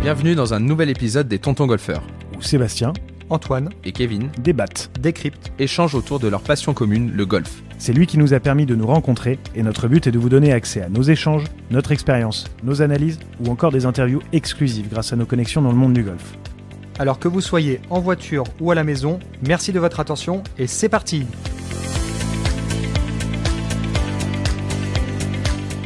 Bienvenue dans un nouvel épisode des Tontons Golfeurs, où Sébastien, Antoine et Kevin débattent, décrypte, échangent autour de leur passion commune, le golf. C'est lui qui nous a permis de nous rencontrer et notre but est de vous donner accès à nos échanges, notre expérience, nos analyses ou encore des interviews exclusives grâce à nos connexions dans le monde du golf. Alors que vous soyez en voiture ou à la maison, merci de votre attention et c'est parti.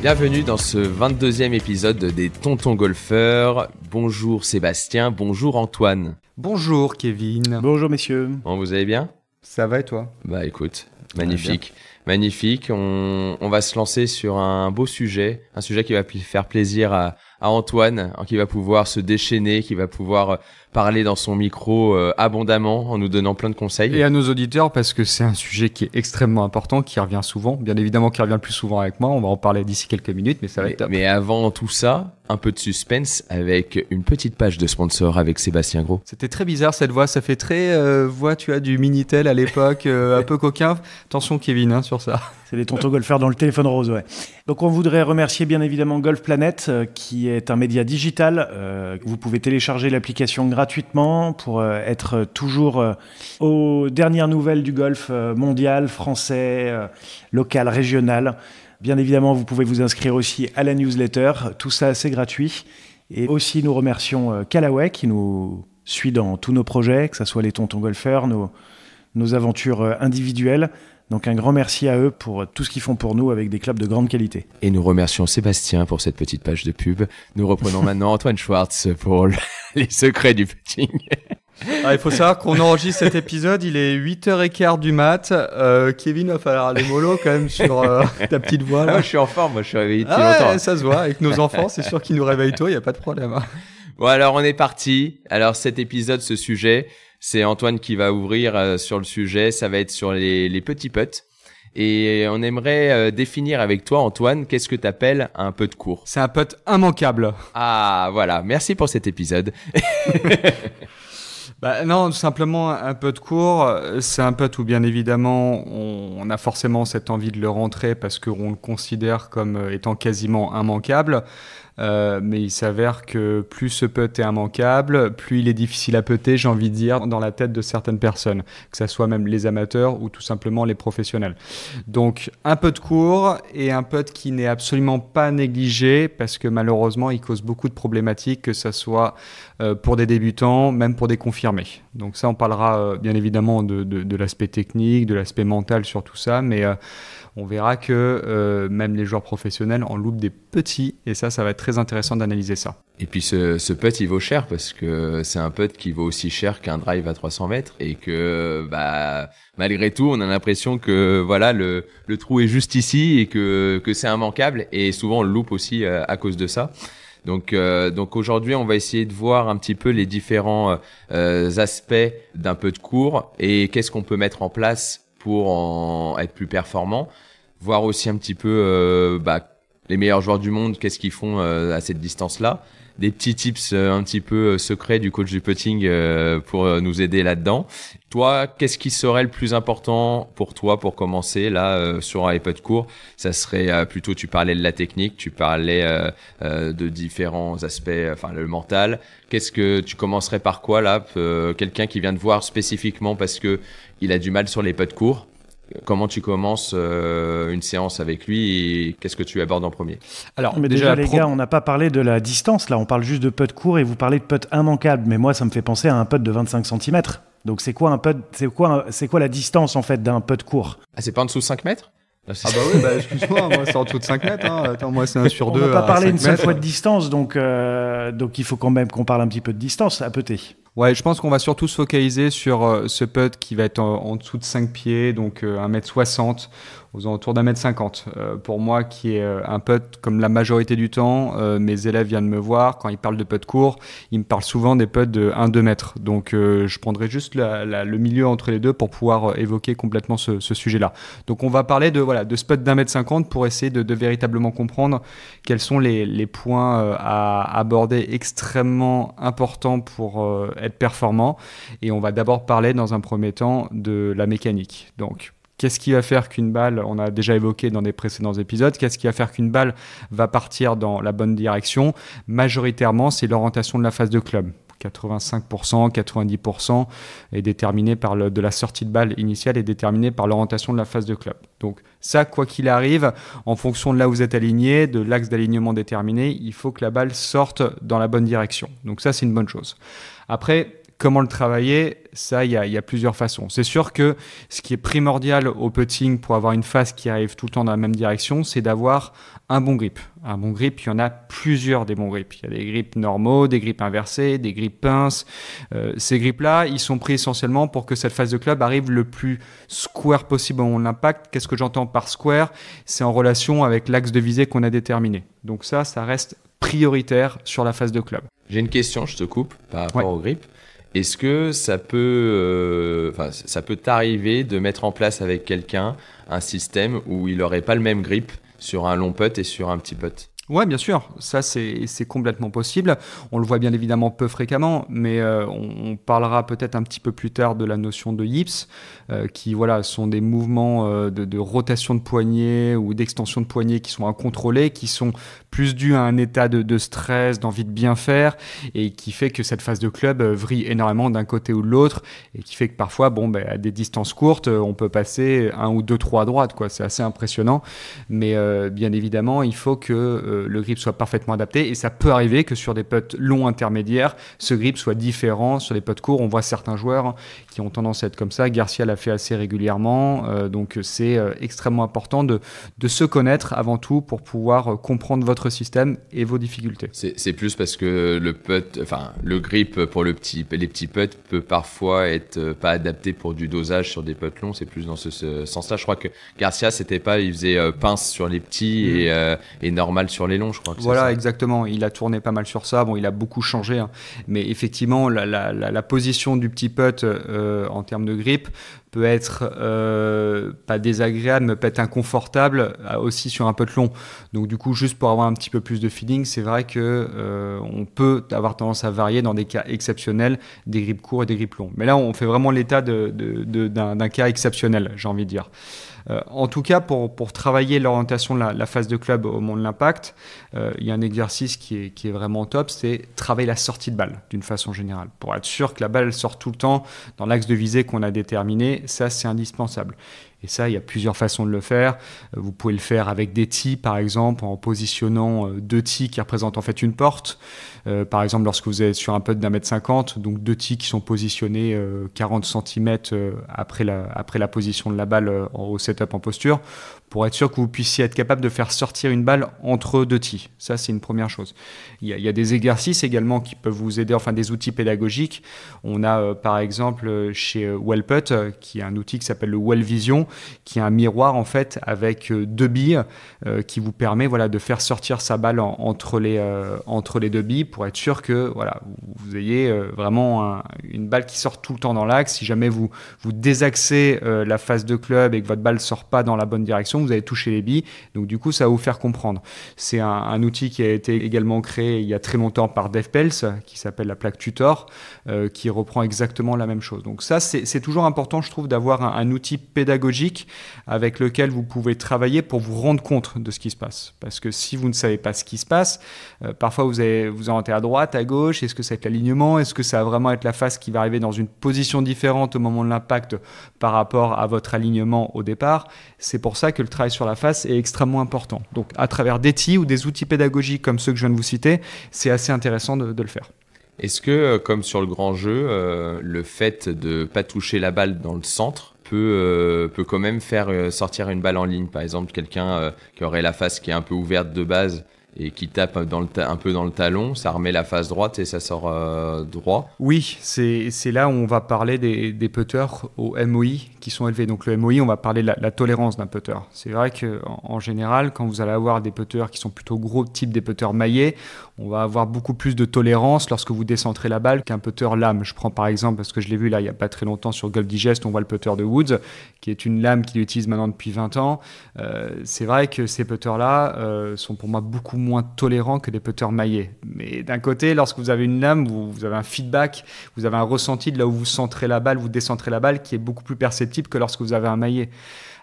Bienvenue dans ce 22e épisode des Tontons Golfeurs. Bonjour Sébastien, bonjour Antoine. Bonjour Kevin. Bonjour messieurs. Bon, vous allez bien ? Ça va et toi ? Bah écoute, magnifique. Magnifique, on va se lancer sur un beau sujet, un sujet qui va faire plaisir à Antoine, qui va pouvoir se déchaîner, qui va pouvoir parler dans son micro abondamment en nous donnant plein de conseils. Et à nos auditeurs, parce que c'est un sujet qui est extrêmement important, qui revient souvent, bien évidemment qui revient le plus souvent avec moi, on va en parler d'ici quelques minutes, mais ça va être top. Mais avant tout ça, un peu de suspense avec une petite page de sponsor avec Sébastien Gros. C'était très bizarre cette voix, ça fait très voix, tu as du Minitel à l'époque, un peu coquin. Attention Kevin sur ça. C'est les Tontons Golfeurs dans le téléphone rose, ouais. Donc on voudrait remercier bien évidemment Golf Planet, qui est un média digital. Vous pouvez télécharger l'application gratuitement pour être toujours aux dernières nouvelles du golf mondial, français, local, régional. Bien évidemment, vous pouvez vous inscrire aussi à la newsletter. Tout ça, c'est gratuit. Et aussi, nous remercions Callaway qui nous suit dans tous nos projets, que ce soit les Tontons Golfeurs, nos aventures individuelles. Donc un grand merci à eux pour tout ce qu'ils font pour nous avec des clubs de grande qualité. Et nous remercions Sébastien pour cette petite page de pub. Nous reprenons maintenant Antoine Schwartz pour les secrets du putting. Il faut savoir qu'on enregistre cet épisode, il est 8h15 du mat. Kevin, va falloir aller mollo quand même sur ta petite voix. Là. Je suis en forme, moi je suis réveillé depuis longtemps. Ouais, ça se voit, avec nos enfants, c'est sûr qu'ils nous réveillent tôt, il n'y a pas de problème. Bon alors on est parti. Alors cet épisode, ce sujet, c'est Antoine qui va ouvrir sur le sujet. Ça va être sur les petits putts. Et on aimerait définir avec toi, Antoine, qu'est-ce que tu appelles un putt court ? C'est un putt immanquable. Ah voilà, merci pour cet épisode. Non, tout simplement un putt court, c'est un putt où bien évidemment on a forcément cette envie de le rentrer parce qu'on le considère comme étant quasiment immanquable. Mais il s'avère que plus ce putt est immanquable, plus il est difficile à putter, j'ai envie de dire, dans la tête de certaines personnes, que ça soit même les amateurs ou tout simplement les professionnels. Donc un putt court et un putt qui n'est absolument pas négligé parce que malheureusement il cause beaucoup de problématiques, que ça soit pour des débutants, même pour des confirmés. Donc ça on parlera bien évidemment de l'aspect technique, de l'aspect mental sur tout ça, mais on verra que même les joueurs professionnels en loupent des petits et ça va être très intéressant d'analyser ça. Et puis ce putt il vaut cher parce que c'est un putt qui vaut aussi cher qu'un drive à 300 mètres et que malgré tout on a l'impression que voilà le trou est juste ici et que c'est immanquable et souvent on le loupe aussi à cause de ça. Donc aujourd'hui on va essayer de voir un petit peu les différents aspects d'un putt court et qu'est-ce qu'on peut mettre en place pour en être plus performant, voir aussi un petit peu les meilleurs joueurs du monde, qu'est-ce qu'ils font à cette distance-là, des petits tips un petit peu secrets du coach du putting pour nous aider là-dedans. Toi, qu'est-ce qui serait le plus important pour toi pour commencer là sur un putt court ? Ça serait plutôt, tu parlais de la technique, tu parlais de différents aspects, enfin le mental. Qu'est-ce que tu commencerais par quoi là ? Quelqu'un qui vient te voir spécifiquement parce que il a du mal sur les putts courts. Comment tu commences une séance avec lui et qu'est-ce que tu abordes en premier ? Alors, mais déjà les gars, on n'a pas parlé de la distance, là on parle juste de putt court et vous parlez de putt immanquable, mais moi ça me fait penser à un putt de 25 cm. Donc c'est quoi un putt, c'est quoi la distance en fait d'un putt court ? Ah, c'est pas en dessous de 5 mètres ? Excuse-moi, moi c'est en dessous de 5 mètres. Hein. Attends, moi c'est 1 sur 2. On n'a pas parlé une seule fois de distance, donc il faut quand même qu'on parle un petit peu de distance à putter. Ouais, je pense qu'on va surtout se focaliser sur ce putt qui va être en dessous de 5 pieds, donc 1m60, aux alentours d'1m50. Pour moi, qui est un putt comme la majorité du temps, mes élèves viennent me voir, quand ils parlent de putt court, ils me parlent souvent des putts de 1-2 mètres. Donc je prendrai juste le milieu entre les deux pour pouvoir évoquer complètement ce sujet-là. Donc on va parler de ce putt d'1m50 pour essayer de véritablement comprendre quels sont les points à aborder extrêmement importants pour être performant. Et on va d'abord parler dans un premier temps de la mécanique. Donc Qu'est-ce qui va faire qu'une balle, on a déjà évoqué dans des précédents épisodes, qu'est-ce qui va faire qu'une balle va partir dans la bonne direction? Majoritairement, c'est l'orientation de la phase de club. 85%, 90% est déterminé par de la sortie de balle initiale est déterminé par l'orientation de la phase de club. Donc ça, quoi qu'il arrive, en fonction de là où vous êtes aligné, de l'axe d'alignement déterminé, il faut que la balle sorte dans la bonne direction. Donc ça, c'est une bonne chose. Après, comment le travailler? Ça, il y a plusieurs façons. C'est sûr que ce qui est primordial au putting pour avoir une phase qui arrive tout le temps dans la même direction, c'est d'avoir un bon grip. Un bon grip, il y en a plusieurs des bons grips. Il y a des grips normaux, des grips inversés, des grips pinces. Ces grips-là, ils sont pris essentiellement pour que cette phase de club arrive le plus square possible au moment de l'impact. Qu'est-ce que j'entends par square? C'est en relation avec l'axe de visée qu'on a déterminé. Donc ça reste prioritaire sur la phase de club. J'ai une question, je te coupe, par rapport au grip. Est-ce que ça peut t'arriver de mettre en place avec quelqu'un un système où il n'aurait pas le même grip sur un long putt et sur un petit putt? Ouais, bien sûr, ça c'est complètement possible. On le voit bien évidemment peu fréquemment, mais on parlera peut-être un petit peu plus tard de la notion de yips, qui sont des mouvements de rotation de poignet ou d'extension de poignet qui sont incontrôlés, qui sont plus dus à un état de stress, d'envie de bien faire, et qui fait que cette phase de club vrille énormément d'un côté ou de l'autre, et qui fait que parfois, à des distances courtes, on peut passer 1 ou 2 trous à droite, quoi. C'est assez impressionnant, mais bien évidemment, il faut que le grip soit parfaitement adapté, et ça peut arriver que sur des putts longs intermédiaires, ce grip soit différent. Sur les putts courts, on voit certains joueurs qui ont tendance à être comme ça. Garcia l'a fait assez régulièrement, donc c'est extrêmement important de se connaître avant tout pour pouvoir comprendre votre système et vos difficultés. C'est plus parce que le grip pour les petits putts peut parfois être pas adapté pour du dosage sur des putts longs. C'est plus dans ce sens-là. Je crois que Garcia, il faisait pince sur les petits et normal sur les longs, je crois. Voilà, exactement. Il a tourné pas mal sur ça. Bon, il a beaucoup changé, hein. Mais effectivement, la position du petit putt en termes de grip peut être pas désagréable, mais peut être inconfortable aussi sur un putt long. Donc du coup, juste pour avoir un petit peu plus de feeling, c'est vrai que on peut avoir tendance à varier dans des cas exceptionnels, des grips courts et des grips longs. Mais là, on fait vraiment l'état d'un cas exceptionnel, j'ai envie de dire. En tout cas, pour travailler l'orientation de la phase de club au moment de l'impact, il y a un exercice qui est vraiment top, c'est travailler la sortie de balle d'une façon générale. Pour être sûr que la balle sort tout le temps dans l'axe de visée qu'on a déterminé, ça c'est indispensable. Et ça, il y a plusieurs façons de le faire. Vous pouvez le faire avec des tees, par exemple, en positionnant 2 tees qui représentent en fait une porte. Par exemple, lorsque vous êtes sur un putt d'1m50, donc 2 tees qui sont positionnés 40 cm après la position de la balle au setup en posture, pour être sûr que vous puissiez être capable de faire sortir une balle entre 2 tees. Ça, c'est une première chose. Il y a des exercices également qui peuvent vous aider, enfin des outils pédagogiques. On a par exemple chez Wellputt, qui est un outil qui s'appelle le Well Vision, qui est un miroir en fait avec 2 billes qui vous permet de faire sortir sa balle entre les 2 billes pour être sûr que vous ayez vraiment une balle qui sort tout le temps dans l'axe. Si jamais vous désaxez la phase de club et que votre balle sort pas dans la bonne direction, vous allez toucher les billes, donc du coup ça va vous faire comprendre. C'est un outil qui a été également créé il y a très longtemps par Dave Pelz, qui s'appelle la plaque Tutor, qui reprend exactement la même chose. Donc ça c'est toujours important, je trouve, d'avoir un outil pédagogique avec lequel vous pouvez travailler pour vous rendre compte de ce qui se passe. Parce que si vous ne savez pas ce qui se passe, parfois vous orientez à droite, à gauche, est-ce que ça va être l'alignement, est-ce que ça va vraiment être la phase qui va arriver dans une position différente au moment de l'impact par rapport à votre alignement au départ. C'est pour ça que le travail sur la face est extrêmement important. Donc à travers des tees ou des outils pédagogiques comme ceux que je viens de vous citer, c'est assez intéressant de le faire. Est-ce que, comme sur le grand jeu, le fait de ne pas toucher la balle dans le centre peut quand même faire sortir une balle en ligne? Par exemple, quelqu'un qui aurait la face qui est un peu ouverte de base et qui tape un peu dans le talon, ça remet la face droite et ça sort droit. Oui, c'est là où on va parler des putters au MOI qui sont élevés. Donc le MOI, on va parler de la tolérance d'un putter. C'est vrai qu'en général, quand vous allez avoir des putters qui sont plutôt gros, type des putters maillés, on va avoir beaucoup plus de tolérance lorsque vous décentrez la balle qu'un putter lame. Je prends par exemple, parce que je l'ai vu là il n'y a pas très longtemps sur Golf Digest, on voit le putter de Woods, qui est une lame qu'il utilise maintenant depuis 20 ans. C'est vrai que ces putters-là sont pour moi beaucoup moins tolérants que des putters maillés. Mais d'un côté, lorsque vous avez une lame, vous avez un feedback, vous avez un ressenti de là où vous centrez la balle, vous décentrez la balle, qui est beaucoup plus perceptible que lorsque vous avez un maillet.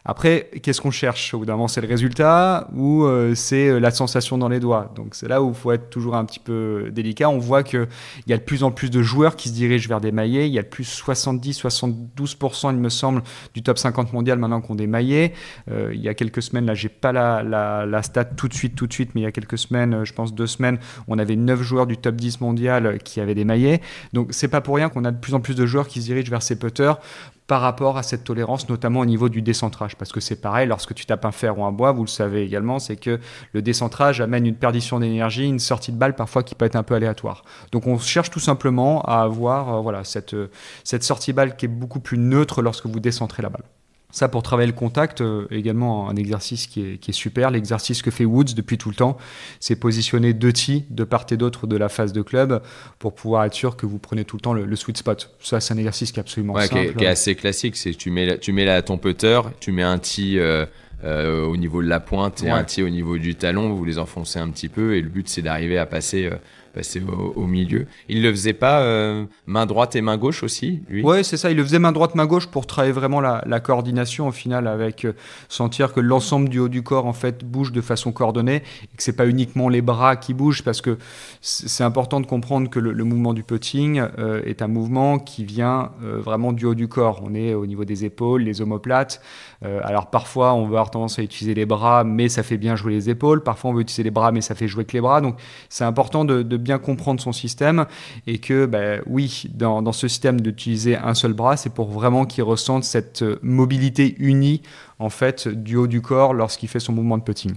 Après, qu'est-ce qu'on cherche? Au bout d'un moment, c'est le résultat ou c'est la sensation dans les doigts. Donc c'est là où il faut être toujours un petit peu délicat. On voit qu'il y a de plus en plus de joueurs qui se dirigent vers des maillets. Il y a de plus 70-72%, il me semble, du top 50 mondial maintenant qui ont des maillets. Il y a quelques semaines, là, j'ai pas la stat tout de suite, mais il y a quelques semaines, je pense 2 semaines, on avait 9 joueurs du top 10 mondial qui avaient des maillets. Donc c'est pas pour rien qu'on a de plus en plus de joueurs qui se dirigent vers ces putters par rapport à cette tolérance, notamment au niveau du décentrage. Parce que c'est pareil, lorsque tu tapes un fer ou un bois, vous le savez également, c'est que le décentrage amène une perdition d'énergie, une sortie de balle parfois qui peut être un peu aléatoire. Donc on cherche tout simplement à avoir cette sortie de balle qui est beaucoup plus neutre lorsque vous décentrez la balle. Ça, pour travailler le contact, également un exercice qui est super. L'exercice que fait Woods depuis tout le temps, c'est positionner 2 tees de part et d'autre de la face de club pour pouvoir être sûr que vous prenez tout le temps le sweet spot. Ça, c'est un exercice qui est absolument simple. Qui est assez classique. C'est que tu mets ton putter, tu mets un tee au niveau de la pointe et un tee au niveau du talon. Vous les enfoncez un petit peu et le but, c'est d'arriver à passer au milieu. Il le faisait pas main droite et main gauche aussi, lui? Ouais, c'est ça. Il le faisait main droite, main gauche pour travailler vraiment la coordination au final, avec sentir que l'ensemble du haut du corps en fait bouge de façon coordonnée et que c'est pas uniquement les bras qui bougent, parce que c'est important de comprendre que le mouvement du putting est un mouvement qui vient vraiment du haut du corps. On est au niveau des épaules, les omoplates. Alors parfois on va avoir tendance à utiliser les bras, mais ça fait bien jouer les épaules. Parfois on veut utiliser les bras, mais ça fait jouer que les bras. Donc c'est important de bien comprendre son système et que oui, dans ce système d'utiliser un seul bras, c'est pour vraiment qu'il ressente cette mobilité unie en fait du haut du corps lorsqu'il fait son mouvement de putting.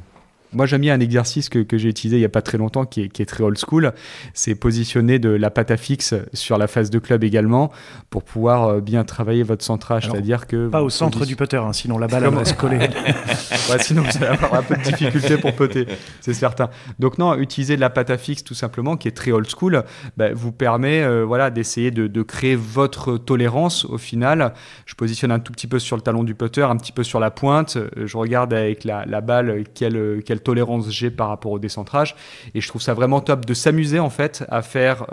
Moi, j'aime bien un exercice que j'ai utilisé il n'y a pas très longtemps, qui est très old school. C'est positionner de la patte à fixe sur la face de club également pour pouvoir bien travailler votre centrage. Alors, c'est-à-dire que pas au centre du putter, sinon la balle elle va se coller. Sinon, vous allez avoir un peu de difficulté pour putter, c'est certain. Donc non, utiliser de la patte à fixe tout simplement, qui est très old school, vous permet d'essayer de créer votre tolérance au final. Je positionne un tout petit peu sur le talon du putter, un petit peu sur la pointe. Je regarde avec la balle quelle tolérance j'ai par rapport au décentrage, et je trouve ça vraiment top de s'amuser en fait à faire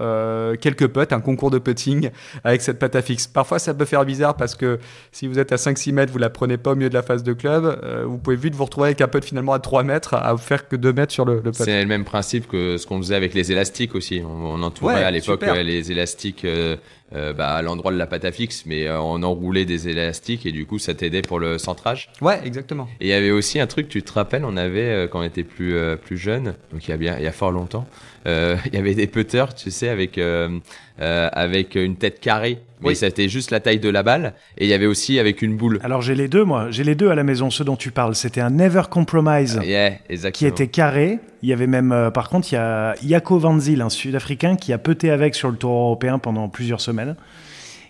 quelques putts, un concours de putting avec cette patte à fixe. Parfois ça peut faire bizarre parce que si vous êtes à 5-6 mètres, vous la prenez pas au milieu de la face de club, vous pouvez vite vous retrouver avec un putt finalement à 3 mètres à faire que 2 mètres sur le putt. C'est le même principe que ce qu'on faisait avec les élastiques aussi. On entourait à l'époque les élastiques à l'endroit de la patte à fixe, mais on enroulait des élastiques et du coup ça t'aidait pour le centrage. Ouais, exactement. Et il y avait aussi un truc, tu te rappelles, on avait quand on était plus jeune, donc il y a fort longtemps, il y avait des putters, tu sais, avec une tête carrée, mais c'était juste la taille de la balle, et il y avait aussi avec une boule. Alors j'ai les deux à la maison, ceux dont tu parles. C'était un Never Compromise qui était carré. Il y avait même, par contre, il y a Jaco Van Zyl, un Sud-Africain, qui a putté avec sur le Tour européen pendant plusieurs semaines.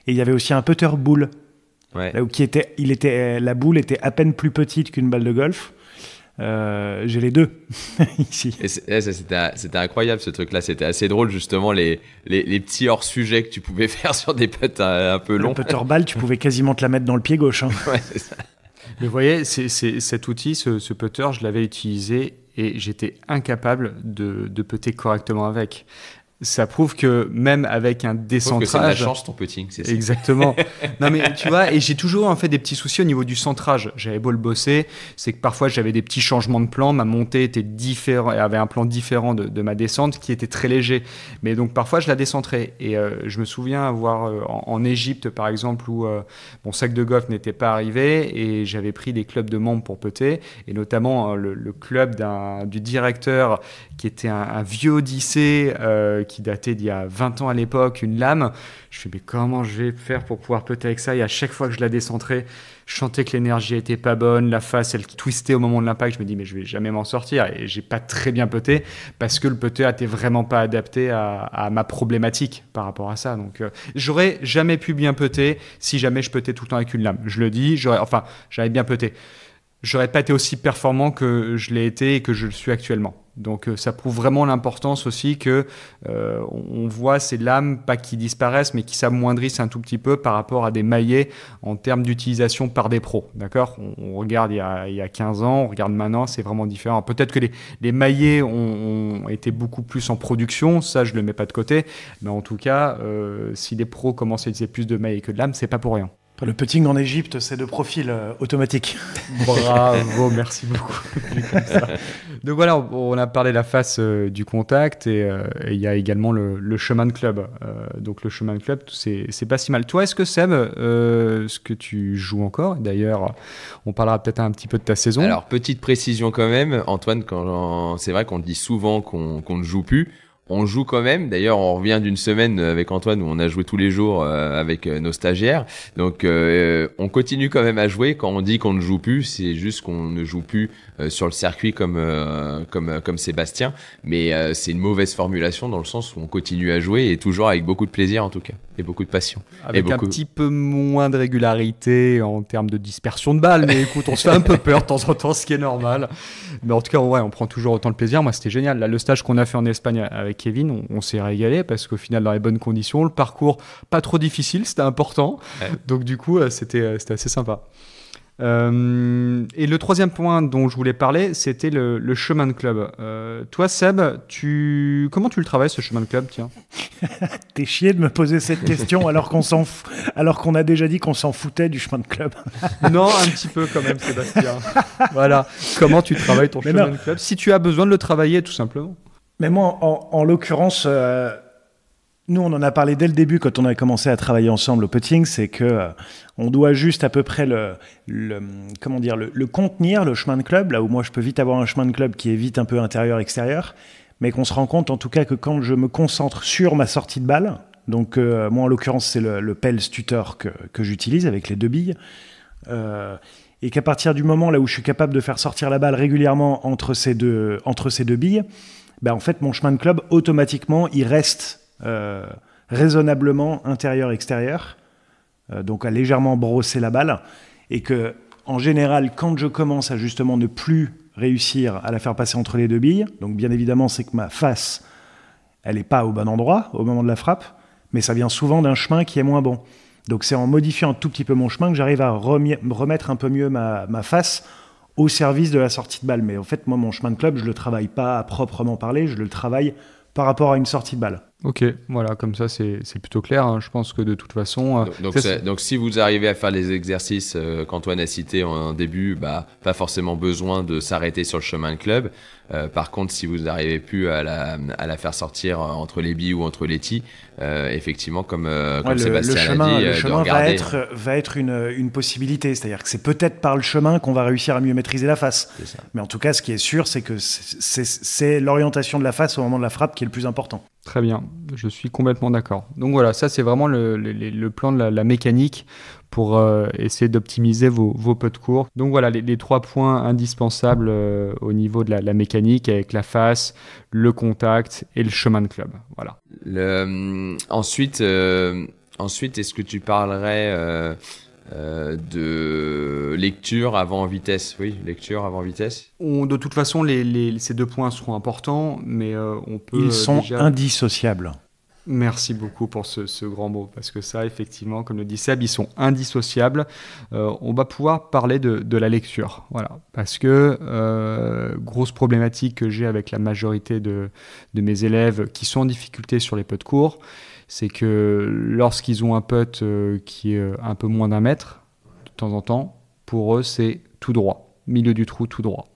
Et il y avait aussi un putter boule, là où la boule était à peine plus petite qu'une balle de golf. J'ai les deux ici. Et c'était incroyable ce truc-là. C'était assez drôle justement les petits hors-sujets que tu pouvais faire sur des putts un peu longs. Le putter balle, tu pouvais quasiment te la mettre dans le pied gauche. Ouais, c'est ça. Mais vous voyez, cet outil, ce putter, je l'avais utilisé et j'étais incapable de putter correctement avec. Ça prouve que même avec un décentrage... C'est de la chance ton putting, c'est ça. Exactement. Non mais tu vois, et j'ai toujours en fait des petits soucis au niveau du centrage. J'avais beau le bosser, c'est que parfois j'avais des petits changements de plan, ma montée était différente, avait un plan différent de ma descente qui était très léger. Mais donc parfois je la décentrais. Et je me souviens avoir en Égypte par exemple où mon sac de golf n'était pas arrivé et j'avais pris des clubs de membres pour putter, et notamment le club du directeur qui était un vieux Odyssée qui datait d'il y a 20 ans à l'époque, une lame. Je me suis dit, mais comment je vais faire pour pouvoir putter avec ça? Et à chaque fois que je la décentrais, je sentais que l'énergie était pas bonne, la face, elle twistait au moment de l'impact. Je me dis, mais je vais jamais m'en sortir. Et j'ai pas très bien putté parce que le putter était vraiment pas adapté à ma problématique par rapport à ça. Donc, j'aurais jamais pu bien putter si jamais je puttais tout le temps avec une lame. Je le dis, j'avais bien putté. J'aurais pas été aussi performant que je l'ai été et que je le suis actuellement. Donc ça prouve vraiment l'importance aussi que on voit ces lames, pas qui disparaissent, mais qui s'amoindrissent un tout petit peu par rapport à des maillets en termes d'utilisation par des pros. D'accord ? On regarde il y a 15 ans, on regarde maintenant, c'est vraiment différent. Peut-être que les maillets ont été beaucoup plus en production, ça je le mets pas de côté, mais en tout cas, si les pros commencent à utiliser plus de maillets que de lames, c'est pas pour rien. Le putting en Égypte, c'est de profil automatique. Bravo, merci beaucoup. Donc voilà, on a parlé de la face du contact et il y a également le chemin de club. Donc le chemin de club, c'est pas si mal. Toi, est-ce que Seb, est-ce que tu joues encore ? D'ailleurs, on parlera peut-être un petit peu de ta saison. Alors, petite précision quand même, Antoine, c'est vrai qu'on dit souvent qu'on ne joue plus. On joue quand même. D'ailleurs, on revient d'une semaine avec Antoine où on a joué tous les jours avec nos stagiaires. Donc, on continue quand même à jouer. Quand on dit qu'on ne joue plus, c'est juste qu'on ne joue plus sur le circuit comme Sébastien. Mais c'est une mauvaise formulation dans le sens où on continue à jouer et toujours avec beaucoup de plaisir en tout cas et beaucoup de passion. Avec un petit peu moins de régularité en termes de dispersion de balles. Mais écoute, on se fait un peu peur de temps en temps, ce qui est normal. Mais en tout cas, ouais, on prend toujours autant de plaisir. Moi, c'était génial. Là, le stage qu'on a fait en Espagne avec Kevin, on s'est régalé parce qu'au final, dans les bonnes conditions, le parcours pas trop difficile, c'était important. Ouais. Donc du coup, c'était assez sympa. Et le troisième point dont je voulais parler, c'était le chemin de club. Toi, Seb, comment tu le travailles, ce chemin de club, tiens ? T'es chié de me poser cette question alors qu'on a déjà dit qu'on s'en foutait du chemin de club. Non, un petit peu quand même, Sébastien. Voilà. Comment tu travailles ton chemin de club ? Si tu as besoin de le travailler, tout simplement. Mais moi, en l'occurrence, nous, on en a parlé dès le début quand on a commencé à travailler ensemble au putting, c'est que on doit juste à peu près le contenir, le chemin de club, là où moi je peux vite avoir un chemin de club qui est vite un peu intérieur-extérieur, mais qu'on se rend compte en tout cas que quand je me concentre sur ma sortie de balle, donc moi en l'occurrence c'est le Pels Tutor que j'utilise avec les 2 billes, et qu'à partir du moment là où je suis capable de faire sortir la balle régulièrement entre ces deux billes, en fait mon chemin de club automatiquement il reste raisonnablement intérieur-extérieur, donc à légèrement brosser la balle, et que en général quand je commence à justement ne plus réussir à la faire passer entre les 2 billes, donc bien évidemment c'est que ma face elle n'est pas au bon endroit au moment de la frappe, mais ça vient souvent d'un chemin qui est moins bon, donc c'est en modifiant un tout petit peu mon chemin que j'arrive à remettre un peu mieux ma face au service de la sortie de balle. Mais en fait moi mon chemin de club je le travaille pas à proprement parler, je le travaille par rapport à une sortie de balle. Ok, voilà, comme ça c'est plutôt clair. Hein. Je pense que de toute façon. Donc si vous arrivez à faire les exercices qu'Antoine a cités en début, pas forcément besoin de s'arrêter sur le chemin de club. Par contre, si vous n'arrivez plus à la faire sortir entre les billes ou entre les tees, effectivement, comme Sébastien l'a dit, le chemin va être une possibilité. C'est-à-dire que c'est peut-être par le chemin qu'on va réussir à mieux maîtriser la face. Mais en tout cas, ce qui est sûr, c'est que c'est l'orientation de la face au moment de la frappe qui est le plus important. Très bien, je suis complètement d'accord. Donc voilà, ça c'est vraiment le plan de la mécanique pour essayer d'optimiser vos putts courts. Donc voilà, les 3 points indispensables au niveau de la mécanique avec la face, le contact et le chemin de club. Voilà. Ensuite, est-ce que tu parlerais de lecture avant vitesse? Oui, lecture avant vitesse. De toute façon, ces 2 points seront importants, mais on peut. Ils sont indissociables. Merci beaucoup pour ce grand mot, parce que ça, effectivement, comme le dit Seb, ils sont indissociables. On va pouvoir parler de la lecture, voilà, parce que grosse problématique que j'ai avec la majorité de mes élèves qui sont en difficulté sur les putts courts, c'est que lorsqu'ils ont un putt qui est un peu moins d'1 mètre, de temps en temps, pour eux, c'est tout droit, milieu du trou, tout droit.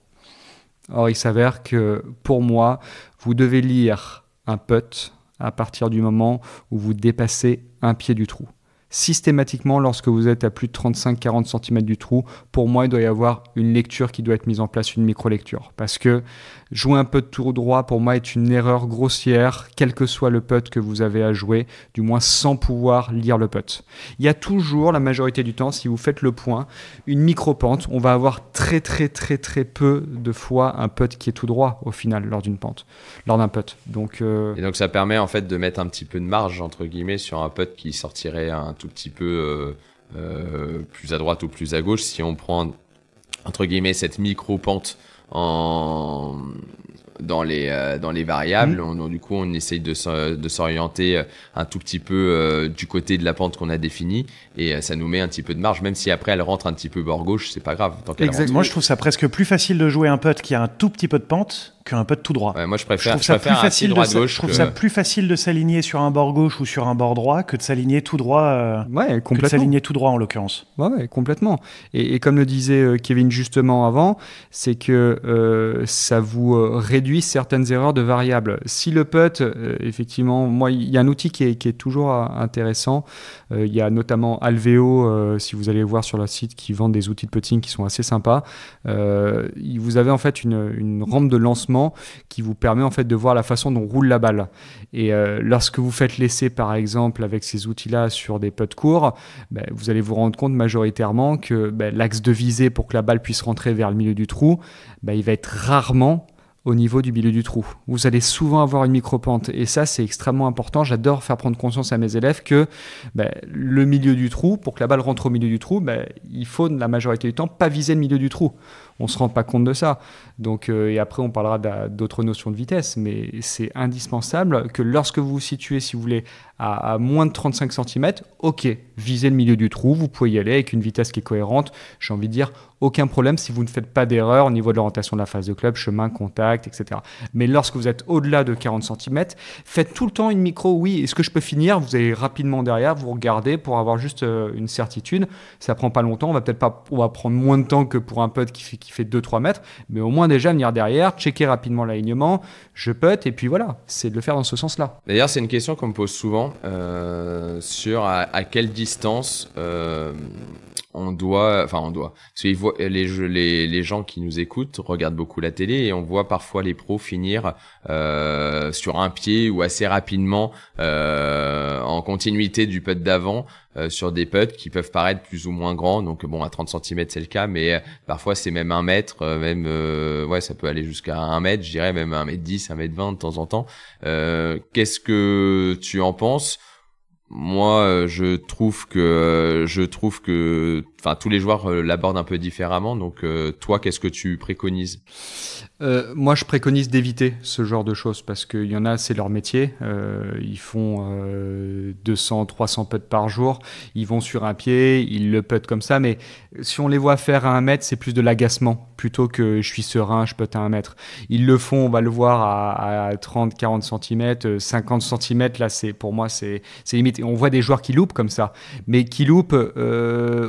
Or, il s'avère que, pour moi, vous devez lire un putt à partir du moment où vous dépassez un pied du trou. Systématiquement, lorsque vous êtes à plus de 35-40 cm du trou, pour moi, il doit y avoir une lecture qui doit être mise en place, une micro-lecture. Parce que jouer un putt tour droit, pour moi, est une erreur grossière, quel que soit le putt que vous avez à jouer, du moins sans pouvoir lire le putt. Il y a toujours, la majorité du temps, si vous faites le point, une micro-pente. On va avoir très peu de fois un putt qui est tout droit, au final, lors d'un putt. Et donc, ça permet, en fait, de mettre un petit peu de marge, entre guillemets, sur un putt qui sortirait un tout petit peu plus à droite ou plus à gauche. Si on prend, entre guillemets, cette micro-pente dans les variables. Du coup, on essaye de s'orienter un tout petit peu du côté de la pente qu'on a définie, et ça nous met un petit peu de marge, même si après elle rentre un petit peu bord gauche, c'est pas grave. Tant qu'elle rentre. Moi, je trouve ça presque plus facile de jouer un putt qui a un tout petit peu de pente qu'un putt tout droit. Ouais, moi, je préfère un facile droit gauche. Je trouve ça plus facile de s'aligner sur un bord gauche ou sur un bord droit que de s'aligner tout droit. Ouais, complètement. Que de s'aligner tout droit en l'occurrence. Ouais, complètement. Et comme le disait Kevin justement avant, c'est que ça vous réduit certaines erreurs de variables. Si le putt, effectivement, moi, il y a un outil qui est toujours intéressant. Il y a notamment Alveo, si vous allez voir sur leur site, qui vend des outils de putting qui sont assez sympas. Vous avez en fait une rampe de lancement qui vous permet en fait de voir la façon dont roule la balle. Et lorsque vous faites l'essai par exemple avec ces outils-là sur des putts courts, vous allez vous rendre compte majoritairement que l'axe de visée pour que la balle puisse rentrer vers le milieu du trou, il va être rarement au niveau du milieu du trou. Vous allez souvent avoir une micro-pente et ça c'est extrêmement important. J'adore faire prendre conscience à mes élèves que le milieu du trou, pour que la balle rentre au milieu du trou, il faut la majorité du temps pas viser le milieu du trou. On ne se rend pas compte de ça. Donc, et après, on parlera d'autres notions de vitesse, mais c'est indispensable que lorsque vous vous situez, si vous voulez, à moins de 35 cm, ok, visez le milieu du trou, vous pouvez y aller avec une vitesse qui est cohérente. J'ai envie de dire, aucun problème si vous ne faites pas d'erreur au niveau de l'orientation de la phase de club, chemin, contact, etc. Mais lorsque vous êtes au-delà de 40 cm, faites tout le temps une micro, oui, est-ce que je peux finir? Vous allez rapidement derrière, vous regardez pour avoir juste une certitude. Ça prend pas longtemps, on va prendre moins de temps que pour un putt qui fait 2-3 mètres, mais au moins déjà venir derrière, checker rapidement l'alignement, je putt, et puis voilà, c'est de le faire dans ce sens-là. D'ailleurs, c'est une question qu'on me pose souvent sur à quelle distance on doit, parce que les gens qui nous écoutent regardent beaucoup la télé et on voit parfois les pros finir sur un pied ou assez rapidement en continuité du putt d'avant sur des putts qui peuvent paraître plus ou moins grands. Donc bon, à 30 cm c'est le cas, mais parfois c'est même 1 mètre, ça peut aller jusqu'à 1 mètre, je dirais même 1m10, 1m20 de temps en temps. Qu'est-ce que tu en penses? Moi, je trouve que, tous les joueurs l'abordent un peu différemment. Donc, toi, qu'est-ce que tu préconises? Moi, je préconise d'éviter ce genre de choses parce qu'il y en a, c'est leur métier. Ils font 200, 300 putts par jour. Ils vont sur un pied, ils le puttent comme ça. Mais si on les voit faire à 1 mètre, c'est plus de l'agacement plutôt que je suis serein, je putte à 1 mètre. Ils le font, on va le voir à 30, 40 cm, 50 cm. Là, pour moi, c'est limite. Et on voit des joueurs qui loupent comme ça. Mais qui loupent,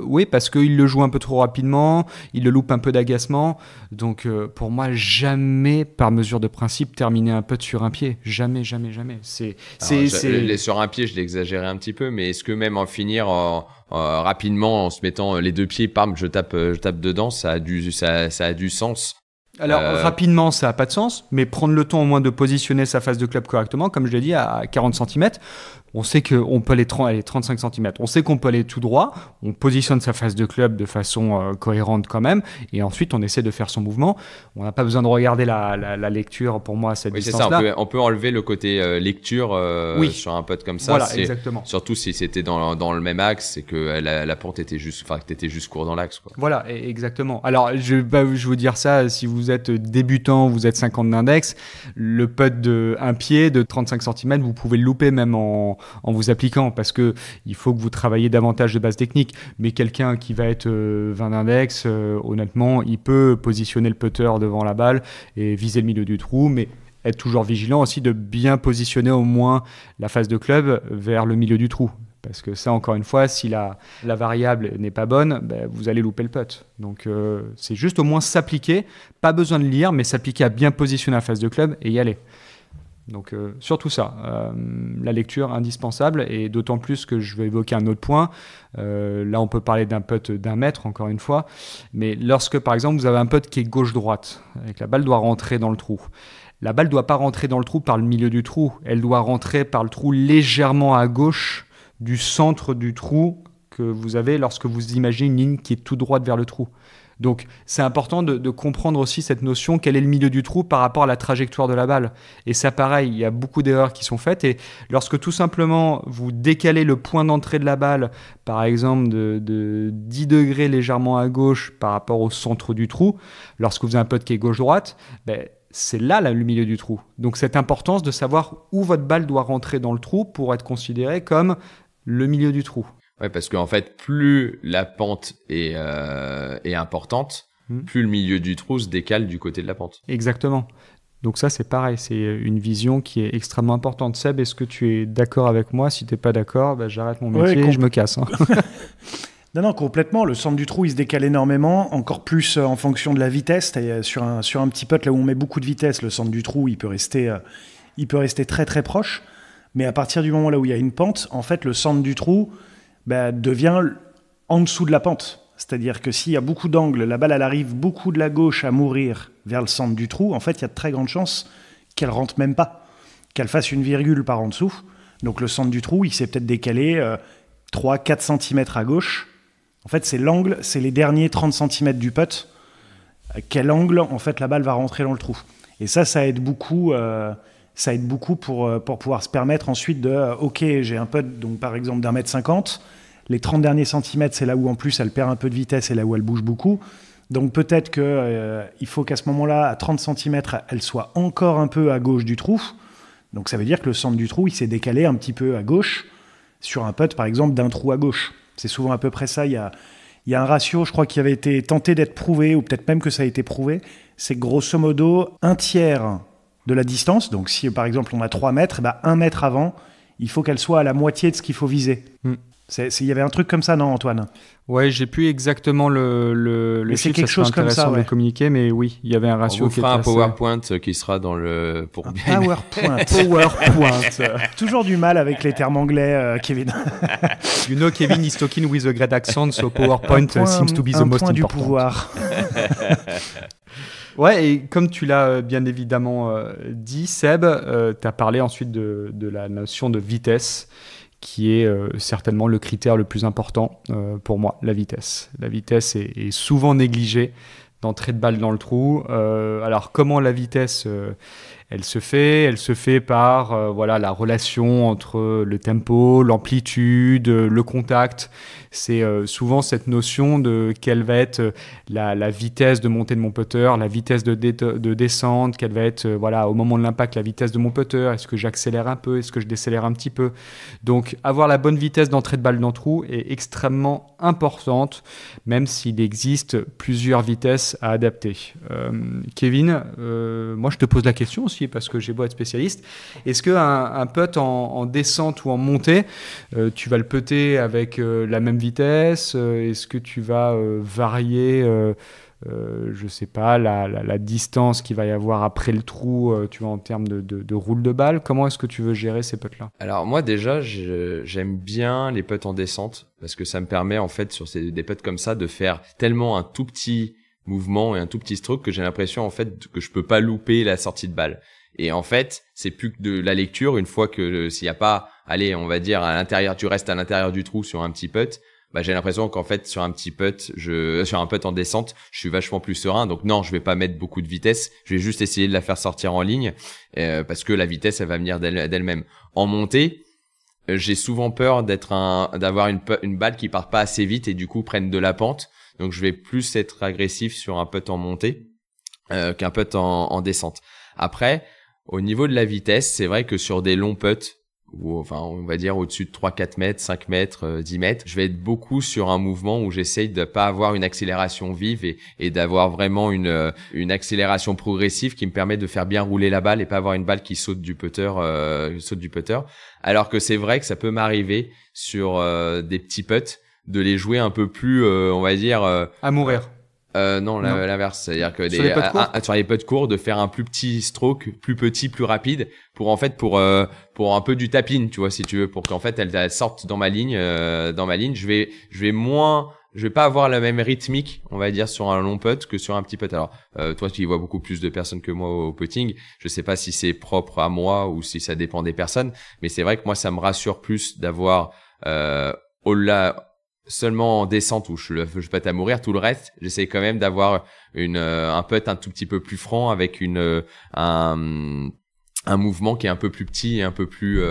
oui, parce qu'ils le jouent un peu trop rapidement. Ils le loupent un peu d'agacement. Donc, pour moi, jamais, par mesure de principe, terminer un putt sur un pied. Jamais, jamais, jamais. Sur un pied, je l'exagérais un petit peu, mais est-ce que même en finir rapidement en se mettant les 2 pieds, je tape dedans, ça a du sens? Alors, rapidement, ça n'a pas de sens, mais prendre le temps au moins de positionner sa phase de club correctement, comme je l'ai dit, à 40 cm. On sait qu'on peut aller 35 cm. On sait qu'on peut aller tout droit. On positionne sa phase de club de façon cohérente quand même. Et ensuite, on essaie de faire son mouvement. On n'a pas besoin de regarder la lecture pour moi à cette distance-là. C'est ça. On peut enlever le côté lecture sur un putt comme ça. Voilà, exactement. Surtout si c'était dans le même axe et que la pente était juste, que t'étais juste court dans l'axe, quoi. Voilà, exactement. Alors, je vais vous dire ça. Si vous êtes débutant, vous êtes 50 d'index, le putt de un pied de 35 cm, vous pouvez le louper même en vous appliquant parce que il faut que vous travaillez davantage de base technique. Mais quelqu'un qui va être 20 d'index, honnêtement, il peut positionner le putter devant la balle et viser le milieu du trou, mais être toujours vigilant aussi de bien positionner au moins la phase de club vers le milieu du trou. Parce que ça, encore une fois, si la variable n'est pas bonne, vous allez louper le putt. Donc, c'est juste au moins s'appliquer. Pas besoin de lire, mais s'appliquer à bien positionner la phase de club et y aller. Donc, surtout ça. La lecture indispensable. Et d'autant plus que je vais évoquer un autre point. Là, on peut parler d'un putt d'1 mètre, encore une fois. Mais lorsque, par exemple, vous avez un putt qui est gauche-droite, et que la balle doit rentrer dans le trou. La balle ne doit pas rentrer dans le trou par le milieu du trou. Elle doit rentrer par le trou légèrement à gauche du centre du trou que vous avez lorsque vous imaginez une ligne qui est tout droite vers le trou. Donc, c'est important de comprendre aussi cette notion, quel est le milieu du trou par rapport à la trajectoire de la balle. Et ça, pareil, il y a beaucoup d'erreurs qui sont faites. Et lorsque tout simplement, vous décalez le point d'entrée de la balle, par exemple, de 10 degrés légèrement à gauche par rapport au centre du trou, lorsque vous avez un putt qui est gauche-droite, c'est là le milieu du trou. Donc cette importance de savoir où votre balle doit rentrer dans le trou pour être considérée comme le milieu du trou. Ouais, parce qu'en fait, plus la pente est importante, plus le milieu du trou se décale du côté de la pente. Exactement. Donc ça, c'est pareil, c'est une vision qui est extrêmement importante. Seb, est-ce que tu es d'accord avec moi? Si tu n'es pas d'accord, j'arrête mon métier et je me casse. Non, complètement. Le centre du trou, il se décale énormément, encore plus en fonction de la vitesse. Sur un petit putt, là où on met beaucoup de vitesse, le centre du trou, il peut rester très très proche. Mais à partir du moment là où il y a une pente, en fait, le centre du trou devient en dessous de la pente. C'est-à-dire que s'il y a beaucoup d'angles, la balle, elle arrive beaucoup de la gauche à mourir vers le centre du trou. En fait, il y a de très grandes chances qu'elle rentre même pas, qu'elle fasse une virgule par en dessous. Donc le centre du trou, il s'est peut-être décalé 3-4 cm à gauche. En fait, c'est l'angle, c'est les derniers 30 cm du putt. À quel angle, en fait, la balle va rentrer dans le trou. Et ça aide beaucoup pour pouvoir se permettre ensuite de OK, j'ai un putt, donc par exemple d'1,50 m. Les 30 derniers centimètres, c'est là où en plus elle perd un peu de vitesse et là où elle bouge beaucoup. Donc peut-être qu'il faut qu'à ce moment-là, à 30 cm, elle soit encore un peu à gauche du trou. Donc ça veut dire que le centre du trou, il s'est décalé un petit peu à gauche sur un putt, par exemple, d'un trou à gauche. C'est souvent à peu près ça. Il y a un ratio, je crois, qui avait été tenté d'être prouvé, ou peut-être même que ça a été prouvé. C'est grosso modo un tiers de la distance. Donc si, par exemple, on a 3 mètres, 1 mètre avant, il faut qu'elle soit à la moitié de ce qu'il faut viser. Il y avait un truc comme ça, non, Antoine? Ouais, j'ai plus exactement le mais chiffre, c'est quelque chose comme ça, de communiquer, mais oui, il y avait un ratio. On vous fera un PowerPoint qui sera dans le... Un PowerPoint. Toujours du mal avec les termes anglais, Kevin. You know, Kevin is talking with a great accent, so PowerPoint seems to be the most important. Du pouvoir. Ouais, et comme tu l'as bien évidemment dit, Seb, tu as parlé ensuite de la notion de vitesse, qui est certainement le critère le plus important pour moi, la vitesse. La vitesse est souvent négligée d'entrée de balle dans le trou. Alors, comment la vitesse elle se fait par la relation entre le tempo, l'amplitude, le contact. C'est souvent cette notion de quelle va être la vitesse de montée de mon putter, la vitesse de descente, quelle va être au moment de l'impact la vitesse de mon putter. Est-ce que j'accélère un peu, est-ce que je décélère un petit peu? Donc avoir la bonne vitesse d'entrée de balle dans le trou est extrêmement importante, même s'il existe plusieurs vitesses à adapter. Kevin, moi je te pose la question aussi parce que j'ai beau être spécialiste. Est-ce qu'un putt en descente ou en montée, tu vas le putter avec la même vitesse? Est-ce que tu vas varier je sais pas, la distance qu'il va y avoir après le trou, tu vois, en termes de roule de balle? Comment est-ce que tu veux gérer ces putts-là? Alors moi déjà, j'aime bien les putts en descente parce que ça me permet en fait sur des putts comme ça de faire tellement un tout petit mouvement et un tout petit stroke que j'ai l'impression en fait que je peux pas louper la sortie de balle. Et en fait, c'est plus que de la lecture. Une fois que s'il y a pas, allez, on va dire à l'intérieur, tu restes à l'intérieur du trou sur un petit putt, j'ai l'impression qu'en fait sur un petit putt, sur un putt en descente, je suis vachement plus serein. Donc non, je vais pas mettre beaucoup de vitesse. Je vais juste essayer de la faire sortir en ligne parce que la vitesse, elle va venir d'elle-même. En montée, j'ai souvent peur d'avoir une balle qui part pas assez vite et du coup prenne de la pente. Donc je vais plus être agressif sur un putt en montée qu'un putt en descente. Après, au niveau de la vitesse, c'est vrai que sur des longs putts, ou enfin on va dire au-dessus de 3-4 mètres, 5 mètres, 10 mètres, je vais être beaucoup sur un mouvement où j'essaye de pas avoir une accélération vive et d'avoir vraiment une accélération progressive qui me permet de faire bien rouler la balle et pas avoir une balle qui saute du putter. Alors que c'est vrai que ça peut m'arriver sur des petits putts de les jouer un peu plus, on va dire... à mourir. Non, l'inverse. C'est-à-dire que sur les putts courts, de faire un plus petit stroke, plus petit, plus rapide, pour un peu du tap-in, tu vois, si tu veux, pour qu'en fait elle sorte dans ma ligne. Je vais pas avoir la même rythmique, on va dire, sur un long putt que sur un petit putt. Alors, toi, tu y vois beaucoup plus de personnes que moi au putting. Je sais pas si c'est propre à moi ou si ça dépend des personnes, mais c'est vrai que moi, ça me rassure plus d'avoir au-delà seulement en descente où je putt à mourir. Tout le reste, j'essaie quand même d'avoir un putt un tout petit peu plus franc avec un mouvement qui est un peu plus petit et un peu plus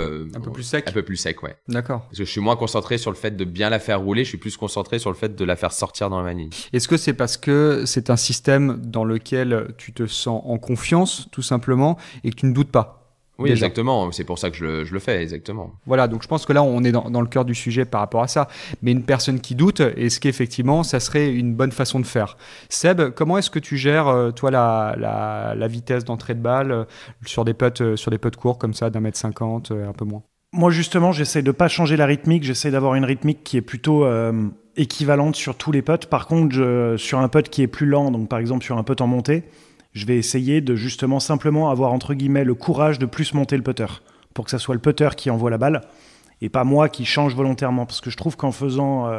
sec. Un peu plus sec, ouais. D'accord. Parce que je suis moins concentré sur le fait de bien la faire rouler, je suis plus concentré sur le fait de la faire sortir dans la vanille. Est-ce que c'est parce que c'est un système dans lequel tu te sens en confiance, tout simplement, et que tu ne doutes pas? Oui, Déjà. exactement. C'est pour ça que je le fais, exactement. Voilà, donc je pense que là, on est dans le cœur du sujet par rapport à ça. Mais une personne qui doute, est-ce qu'effectivement, ça serait une bonne façon de faire? Seb, comment est-ce que tu gères, toi, la vitesse d'entrée de balle sur des putts courts comme ça, d'1,50 m, un peu moins? Moi, justement, j'essaie de pas changer la rythmique. J'essaie d'avoir une rythmique qui est plutôt équivalente sur tous les putts. Par contre, sur un putt qui est plus lent, donc par exemple sur un putt en montée, je vais essayer de justement simplement avoir entre guillemets le courage de plus monter le putter pour que ça soit le putter qui envoie la balle et pas moi qui change volontairement. Parce que je trouve qu'en faisant,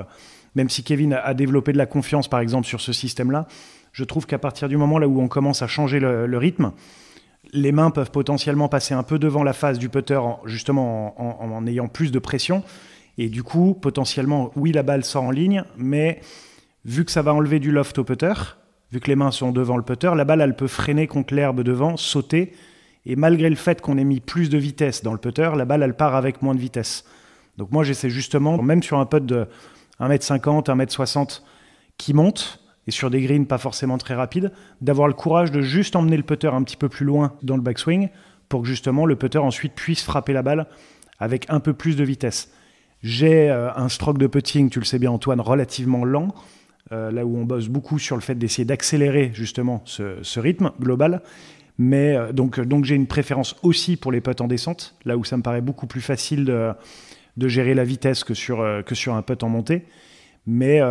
même si Kevin a développé de la confiance par exemple sur ce système-là, je trouve qu'à partir du moment là où on commence à changer le rythme, les mains peuvent potentiellement passer un peu devant la face du putter justement en ayant plus de pression. Et du coup, potentiellement, oui, la balle sort en ligne, mais vu que ça va enlever du loft au putter, vu que les mains sont devant le putter, la balle, elle peut freiner contre l'herbe devant, sauter. Et malgré le fait qu'on ait mis plus de vitesse dans le putter, la balle, elle part avec moins de vitesse. Donc moi, j'essaie justement, même sur un putt de 1,50 m, 1,60 m qui monte, et sur des greens pas forcément très rapides, d'avoir le courage de juste emmener le putter un petit peu plus loin dans le backswing pour que justement le putter ensuite puisse frapper la balle avec un peu plus de vitesse. J'ai un stroke de putting, tu le sais bien Antoine, relativement lent, là où on bosse beaucoup sur le fait d'essayer d'accélérer justement ce rythme global. Mais donc j'ai une préférence aussi pour les putts en descente, là où ça me paraît beaucoup plus facile de gérer la vitesse que sur un putt en montée. Mais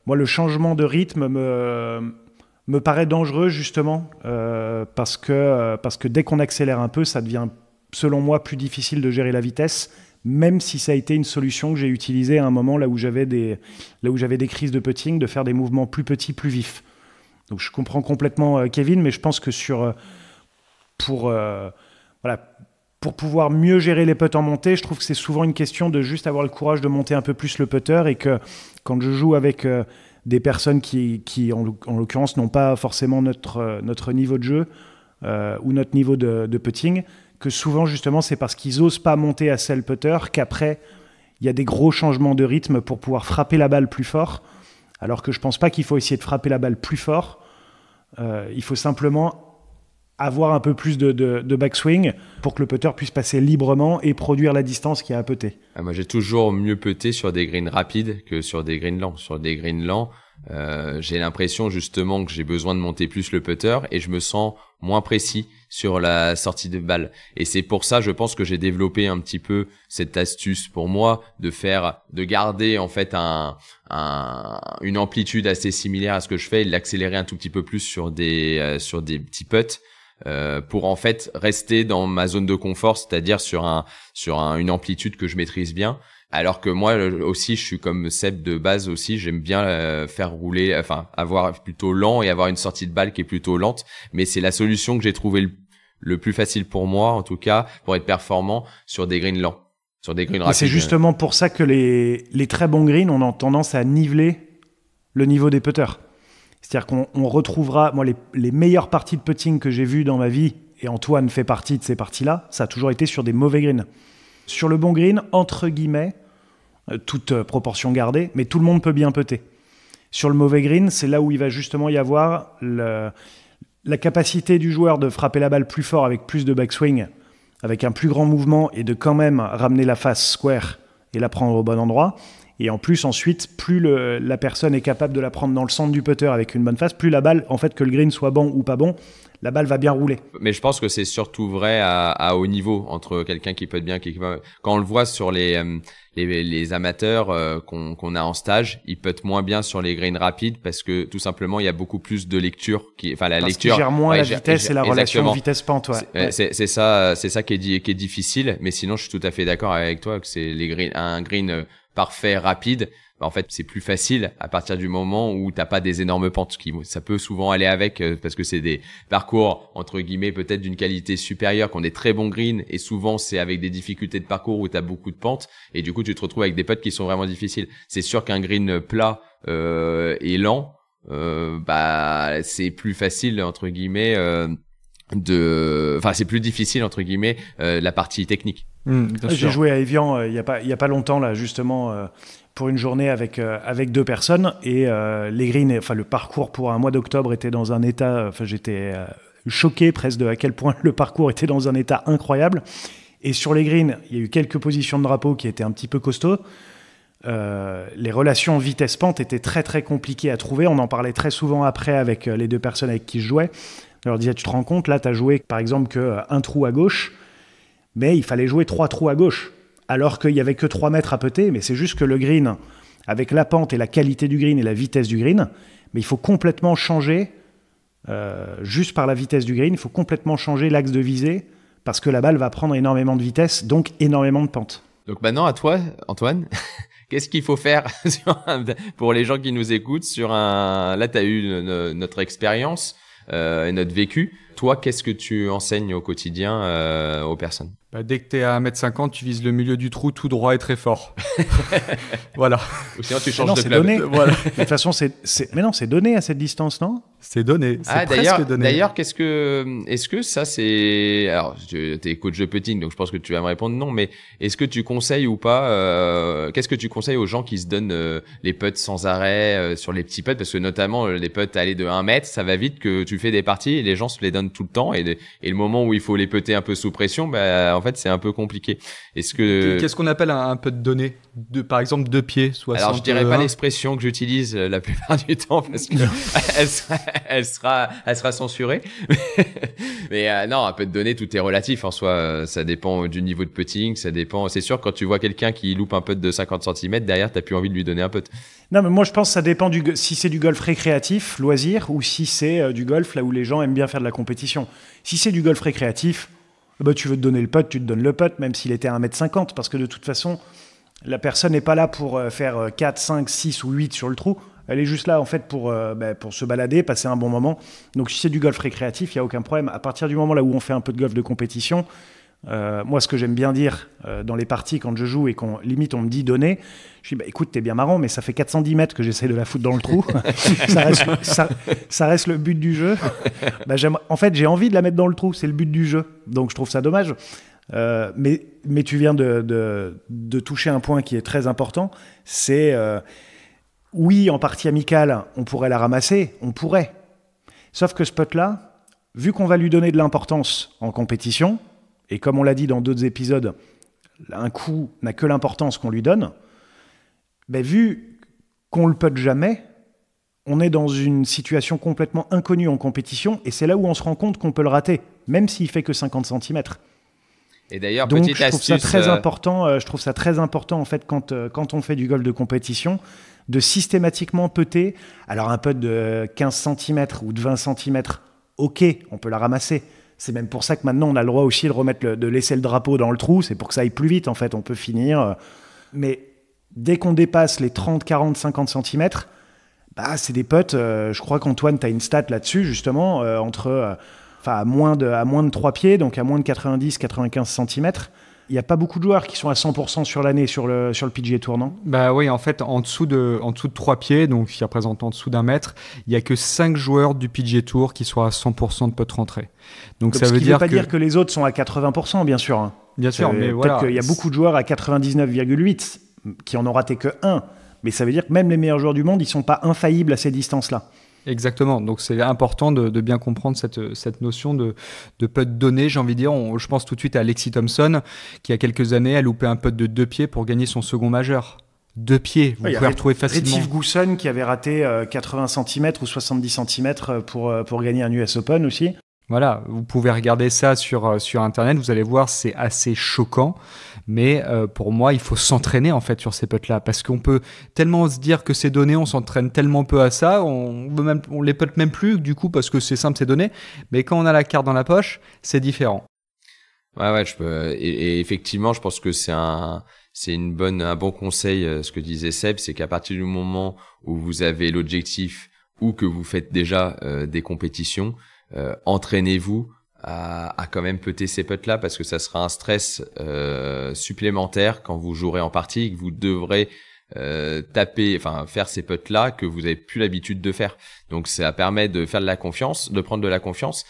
moi, le changement de rythme me paraît dangereux justement parce que dès qu'on accélère un peu, ça devient, selon moi, plus difficile de gérer la vitesse, même si ça a été une solution que j'ai utilisée à un moment là où j'avais des crises de putting, de faire des mouvements plus petits, plus vifs. Donc je comprends complètement Kevin, mais je pense que pour pouvoir mieux gérer les putts en montée, je trouve que c'est souvent une question de juste avoir le courage de monter un peu plus le putter, et que quand je joue avec des personnes qui en l'occurrence n'ont pas forcément notre niveau de jeu ou notre niveau de putting, que souvent justement c'est parce qu'ils n'osent pas monter assez le putter qu'après il y a des gros changements de rythme pour pouvoir frapper la balle plus fort, alors que je pense pas qu'il faut essayer de frapper la balle plus fort. Il faut simplement avoir un peu plus de backswing pour que le putter puisse passer librement et produire la distance qu'il y a à putter. Moi, j'ai toujours mieux putté sur des greens rapides que sur des greens lents. Sur des greens lents, j'ai l'impression justement que j'ai besoin de monter plus le putter et je me sens moins précis sur la sortie de balle. Et c'est pour ça, je pense que j'ai développé un petit peu cette astuce pour moi de garder en fait une amplitude assez similaire à ce que je fais et de l'accélérer un tout petit peu plus sur des petits putts. Pour en fait rester dans ma zone de confort, c'est-à-dire sur une amplitude que je maîtrise bien. Alors que moi aussi, je suis comme Seb de base aussi, j'aime bien faire rouler, enfin avoir plutôt lent et avoir une sortie de balle qui est plutôt lente. Mais c'est la solution que j'ai trouvé le plus facile pour moi, en tout cas, pour être performant sur des greens lents, sur des greens rapides. C'est justement pour ça que les très bons greens, on a tendance à niveler le niveau des putters. C'est-à-dire qu'on retrouvera, moi, les meilleures parties de putting que j'ai vues dans ma vie, et Antoine fait partie de ces parties-là, ça a toujours été sur des mauvais greens. Sur le bon green, entre guillemets, toute proportion gardée, mais tout le monde peut bien putter. Sur le mauvais green, c'est là où il va justement y avoir la capacité du joueur de frapper la balle plus fort avec plus de backswing, avec un plus grand mouvement, et de quand même ramener la face square et la prendre au bon endroit. Et en plus, ensuite, plus la personne est capable de la prendre dans le centre du putter avec une bonne face, plus la balle, en fait, que le green soit bon ou pas bon, la balle va bien rouler. Mais je pense que c'est surtout vrai à haut niveau, entre quelqu'un qui peut être bien, quand on le voit sur les amateurs qu'on a en stage, ils puttent moins bien sur les greens rapides parce que tout simplement il y a beaucoup plus de lecture parce qu'ils gèrent moins la vitesse et la relation vitesse-pente. Ouais. C'est ça qui est difficile. Mais sinon, je suis tout à fait d'accord avec toi que c'est un green parfait, rapide. En fait, c'est plus facile à partir du moment où t'as pas des énormes pentes. Ça peut souvent aller avec parce que c'est des parcours entre guillemets peut-être d'une qualité supérieure, qu'on est très bons greens, et souvent c'est avec des difficultés de parcours où t'as beaucoup de pentes et du coup tu te retrouves avec des putts qui sont vraiment difficiles. C'est sûr qu'un green plat et lent, c'est plus facile entre guillemets enfin c'est plus difficile entre guillemets la partie technique. J'ai joué à Evian il y a pas longtemps là justement pour une journée avec 2 personnes et les greens, enfin le parcours pour un mois d'octobre était dans un état, enfin j'étais choqué presque de à quel point le parcours était dans un état incroyable. Et sur les greens, il y a eu quelques positions de drapeau qui étaient un petit peu costauds. Les relations vitesse-pente étaient très très compliquées à trouver. On en parlait très souvent après avec les 2 personnes avec qui je jouais. Je leur disais, tu te rends compte, là, tu as joué par exemple qu'un trou à gauche, mais il fallait jouer 3 trous à gauche, alors qu'il n'y avait que 3 mètres à putter. Mais c'est juste que le green, avec la pente et la qualité du green et la vitesse du green, mais il faut complètement changer, juste par la vitesse du green, il faut complètement changer l'axe de visée, parce que la balle va prendre énormément de vitesse, donc énormément de pente. Donc maintenant, à toi, Antoine, qu'est-ce qu'il faut faire pour les gens qui nous écoutent là, tu as eu notre expérience et notre vécu. Toi, qu'est-ce que tu enseignes au quotidien aux personnes? Dès que tu es à 1m50, tu vises le milieu du trou tout droit et très fort. Voilà. Ou sinon, tu changes de club. Donné. Voilà. De toute façon, mais non, c'est donné à cette distance, non? C'est donné. C'est presque donné. D'ailleurs, est-ce que ça, c'est... Alors, tu es coach de putting, donc je pense que tu vas me répondre non, mais est-ce que tu conseilles ou pas qu'est-ce que tu conseilles aux gens qui se donnent les putts sans arrêt sur les petits putts? Parce que notamment, les putts aller de 1 mètre, ça va vite que tu fais des parties et les gens se les donnent tout le temps. Et le moment où il faut les putter un peu sous pression, en fait, c'est un peu compliqué. Qu'est-ce qu'on appelle un putt donné? Par exemple, 2 pieds, 60. Alors, je dirais pas l'expression que j'utilise la plupart du temps parce que elle sera censurée. Mais non, un putt donné, tout est relatif en soi. Ça dépend du niveau de putting, ça dépend. C'est sûr, quand tu vois quelqu'un qui loupe un putt de 50 cm, derrière, t'as plus envie de lui donner un putt. Non, mais moi, je pense que ça dépend si c'est du golf récréatif, loisir, ou si c'est du golf là où les gens aiment bien faire de la compétition. Si c'est du golf récréatif, tu veux te donner le putt, tu te donnes le putt, même s'il était à 1m50, parce que de toute façon, la personne n'est pas là pour faire 4, 5, 6 ou 8 sur le trou. Elle est juste là, en fait, pour se balader, passer un bon moment. Donc, si c'est du golf récréatif, il n'y a aucun problème. À partir du moment là où on fait un peu de golf de compétition, moi, ce que j'aime bien dire dans les parties, quand je joue et qu'on on me dit donner, je dis, écoute, t'es bien marrant, mais ça fait 410 mètres que j'essaie de la foutre dans le trou. ça reste le but du jeu. En fait, j'ai envie de la mettre dans le trou, c'est le but du jeu. Donc, je trouve ça dommage. Mais tu viens de toucher un point qui est très important, c'est... oui, en partie amicale, on pourrait la ramasser, on pourrait. Sauf que ce putt-là, vu qu'on va lui donner de l'importance en compétition, et comme on l'a dit dans d'autres épisodes, un coup n'a que l'importance qu'on lui donne, vu qu'on le putte jamais, on est dans une situation complètement inconnue en compétition, et c'est là où on se rend compte qu'on peut le rater, même s'il fait que 50 cm. Et d'ailleurs, donc, petite je trouve astuce, ça très important. Je trouve ça très important en fait quand on fait du golf de compétition, de systématiquement putter. Alors un putt de 15 cm ou de 20 cm, ok, on peut la ramasser. C'est même pour ça que maintenant on a le droit aussi de laisser le drapeau dans le trou. C'est pour que ça aille plus vite en fait. On peut finir. Mais dès qu'on dépasse les 30, 40, 50 cm, c'est des putts. Je crois qu'Antoine, tu as une stat là-dessus justement à moins de 3 pieds, donc à moins de 90-95 cm. Il n'y a pas beaucoup de joueurs qui sont à 100% sur l'année sur le PGA Tour, non? Oui, en fait, en dessous de 3 pieds, donc qui représente en dessous d'1 mètre, il n'y a que 5 joueurs du PGA Tour qui sont à 100% de putt rentrée. Donc ça veut dire pas dire que les autres sont à 80%, bien sûr. Hein. Bien sûr, mais voilà. Peut-être qu'il y a beaucoup de joueurs à 99,8 qui en ont raté que 1. Mais ça veut dire que même les meilleurs joueurs du monde, ils ne sont pas infaillibles à ces distances-là. Exactement, donc c'est important de bien comprendre cette notion de putt donné, j'ai envie de dire. Je pense tout de suite à Lexi Thompson, qui il y a quelques années a loupé un putt de 2 pieds pour gagner son second majeur. 2 pieds, vous pouvez retrouver facilement. Retief Goosen qui avait raté 80 cm ou 70 cm pour gagner un US Open aussi. Voilà, vous pouvez regarder ça sur Internet, vous allez voir, c'est assez choquant. Mais pour moi, il faut s'entraîner en fait sur ces putts-là, parce qu'on peut tellement se dire que c'est donné, on s'entraîne tellement peu à ça, on les putte même plus du coup parce que c'est simple, c'est donné. Mais quand on a la carte dans la poche, c'est différent. Ouais, je peux. Et effectivement, je pense que c'est un bon conseil. Ce que disait Seb, c'est qu'à partir du moment où vous avez l'objectif ou que vous faites déjà des compétitions, entraînez-vous à quand même putter ces putts-là, parce que ça sera un stress supplémentaire quand vous jouerez en partie et que vous devrez faire ces putts-là que vous avez plus l'habitude de faire. Donc ça permet de faire de la confiance, de prendre de la confiance.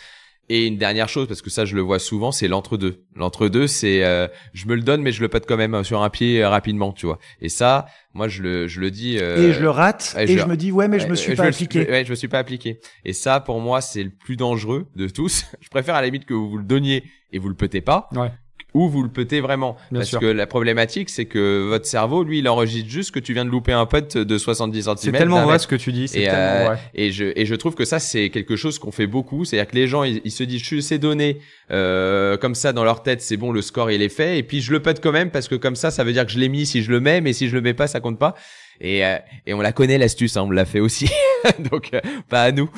Et une dernière chose, parce que ça je le vois souvent, c'est l'entre-deux. L'entre-deux, c'est je me le donne mais je le putt quand même sur un pied rapidement, tu vois. Et ça, moi je le dis. Et je le rate et je me dis ouais mais je me suis pas appliqué. Je me suis pas appliqué. Et ça pour moi c'est le plus dangereux de tous. Je préfère à la limite que vous le donniez et vous le puttez pas. Ouais. Ou vous le petez vraiment. Bien Parce sûr. que la problématique, c'est que votre cerveau, lui, il enregistre juste que tu viens de louper un putt de 70 cm. C'est tellement vrai ce que tu dis. C'est tellement vrai. Et je trouve que ça, c'est quelque chose qu'on fait beaucoup. C'est-à-dire que les gens, ils se disent, je sais donner, comme ça, dans leur tête, c'est bon, le score, il est fait. Et puis, je le putt quand même parce que comme ça veut dire que je l'ai mis si je le mets, mais si je le mets pas, ça compte pas. Et on la connaît l'astuce, hein, on l'a fait aussi. Donc pas à nous.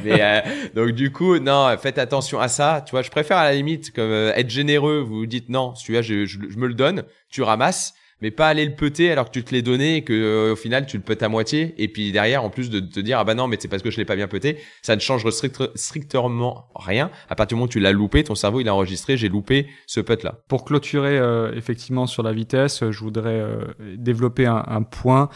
Mais donc du coup, non, faites attention à ça. Tu vois, je préfère à la limite comme être généreux. Vous dites non, celui-là, je me le donne, tu ramasses, mais pas aller le peter alors que tu te l'es donné et que au final tu le peutes à moitié. Et puis derrière, en plus de te dire ah bah non, mais c'est parce que je l'ai pas bien peté, ça ne change strictement rien. À partir du moment où tu l'as loupé, ton cerveau il a enregistré, j'ai loupé ce putt là. Pour clôturer effectivement sur la vitesse, je voudrais développer un point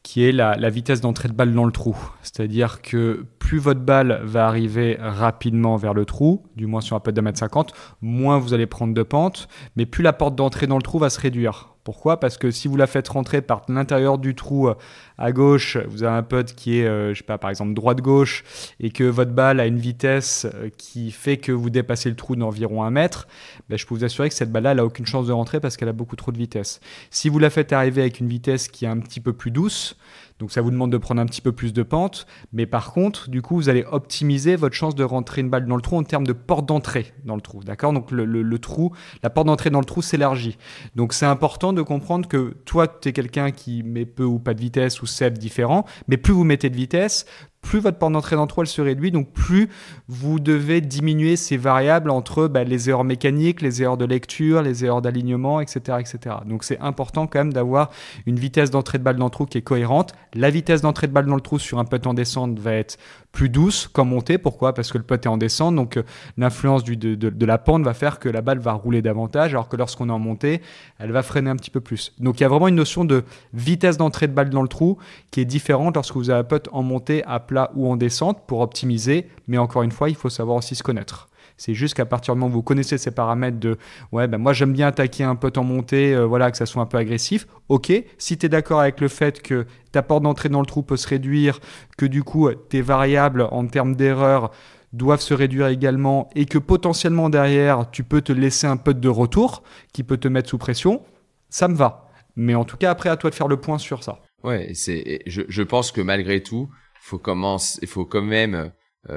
qui est la vitesse d'entrée de balle dans le trou. C'est-à-dire que plus votre balle va arriver rapidement vers le trou, du moins sur un putt d'1,50 m, moins vous allez prendre de pente, mais plus la porte d'entrée dans le trou va se réduire. Pourquoi ? Parce que si vous la faites rentrer par l'intérieur du trou à gauche, vous avez un putt qui est, je sais pas, par exemple droite-gauche, et que votre balle a une vitesse qui fait que vous dépassez le trou d'environ 1 mètre, ben, je peux vous assurer que cette balle-là, elle a aucune chance de rentrer parce qu'elle a beaucoup trop de vitesse. Si vous la faites arriver avec une vitesse qui est un petit peu plus douce, donc ça vous demande de prendre un petit peu plus de pente, mais par contre, du coup, vous allez optimiser votre chance de rentrer une balle dans le trou en termes de porte d'entrée dans le trou, d'accord ? Donc le trou, la porte d'entrée dans le trou s'élargit. Donc c'est important de comprendre que toi, tu es quelqu'un qui met peu ou pas de vitesse ou Seb différent, mais plus vous mettez de vitesse, plus votre porte d'entrée dans le trou elle se réduit, donc plus vous devez diminuer ces variables entre les erreurs mécaniques, les erreurs de lecture, les erreurs d'alignement, etc., etc. Donc c'est important quand même d'avoir une vitesse d'entrée de balle dans le trou qui est cohérente. La vitesse d'entrée de balle dans le trou sur un putt en descente va être plus douce qu'en montée. Pourquoi ? Parce que le putt est en descente, donc l'influence de la pente va faire que la balle va rouler davantage, alors que lorsqu'on est en montée, elle va freiner un petit peu plus. Donc il y a vraiment une notion de vitesse d'entrée de balle dans le trou qui est différente lorsque vous avez un putt en montée, à plat ou en descente pour optimiser. Mais encore une fois, il faut savoir aussi se connaître. C'est juste qu'à partir du moment où vous connaissez ces paramètres de moi j'aime bien attaquer un putt en montée, que ça soit un peu agressif. Ok, si tu es d'accord avec le fait que ta porte d'entrée dans le trou peut se réduire, que du coup tes variables en termes d'erreur doivent se réduire également et que potentiellement derrière tu peux te laisser un putt de retour qui peut te mettre sous pression, ça me va. Mais en tout cas après à toi de faire le point sur ça. Ouais, je pense que malgré tout, il faut quand même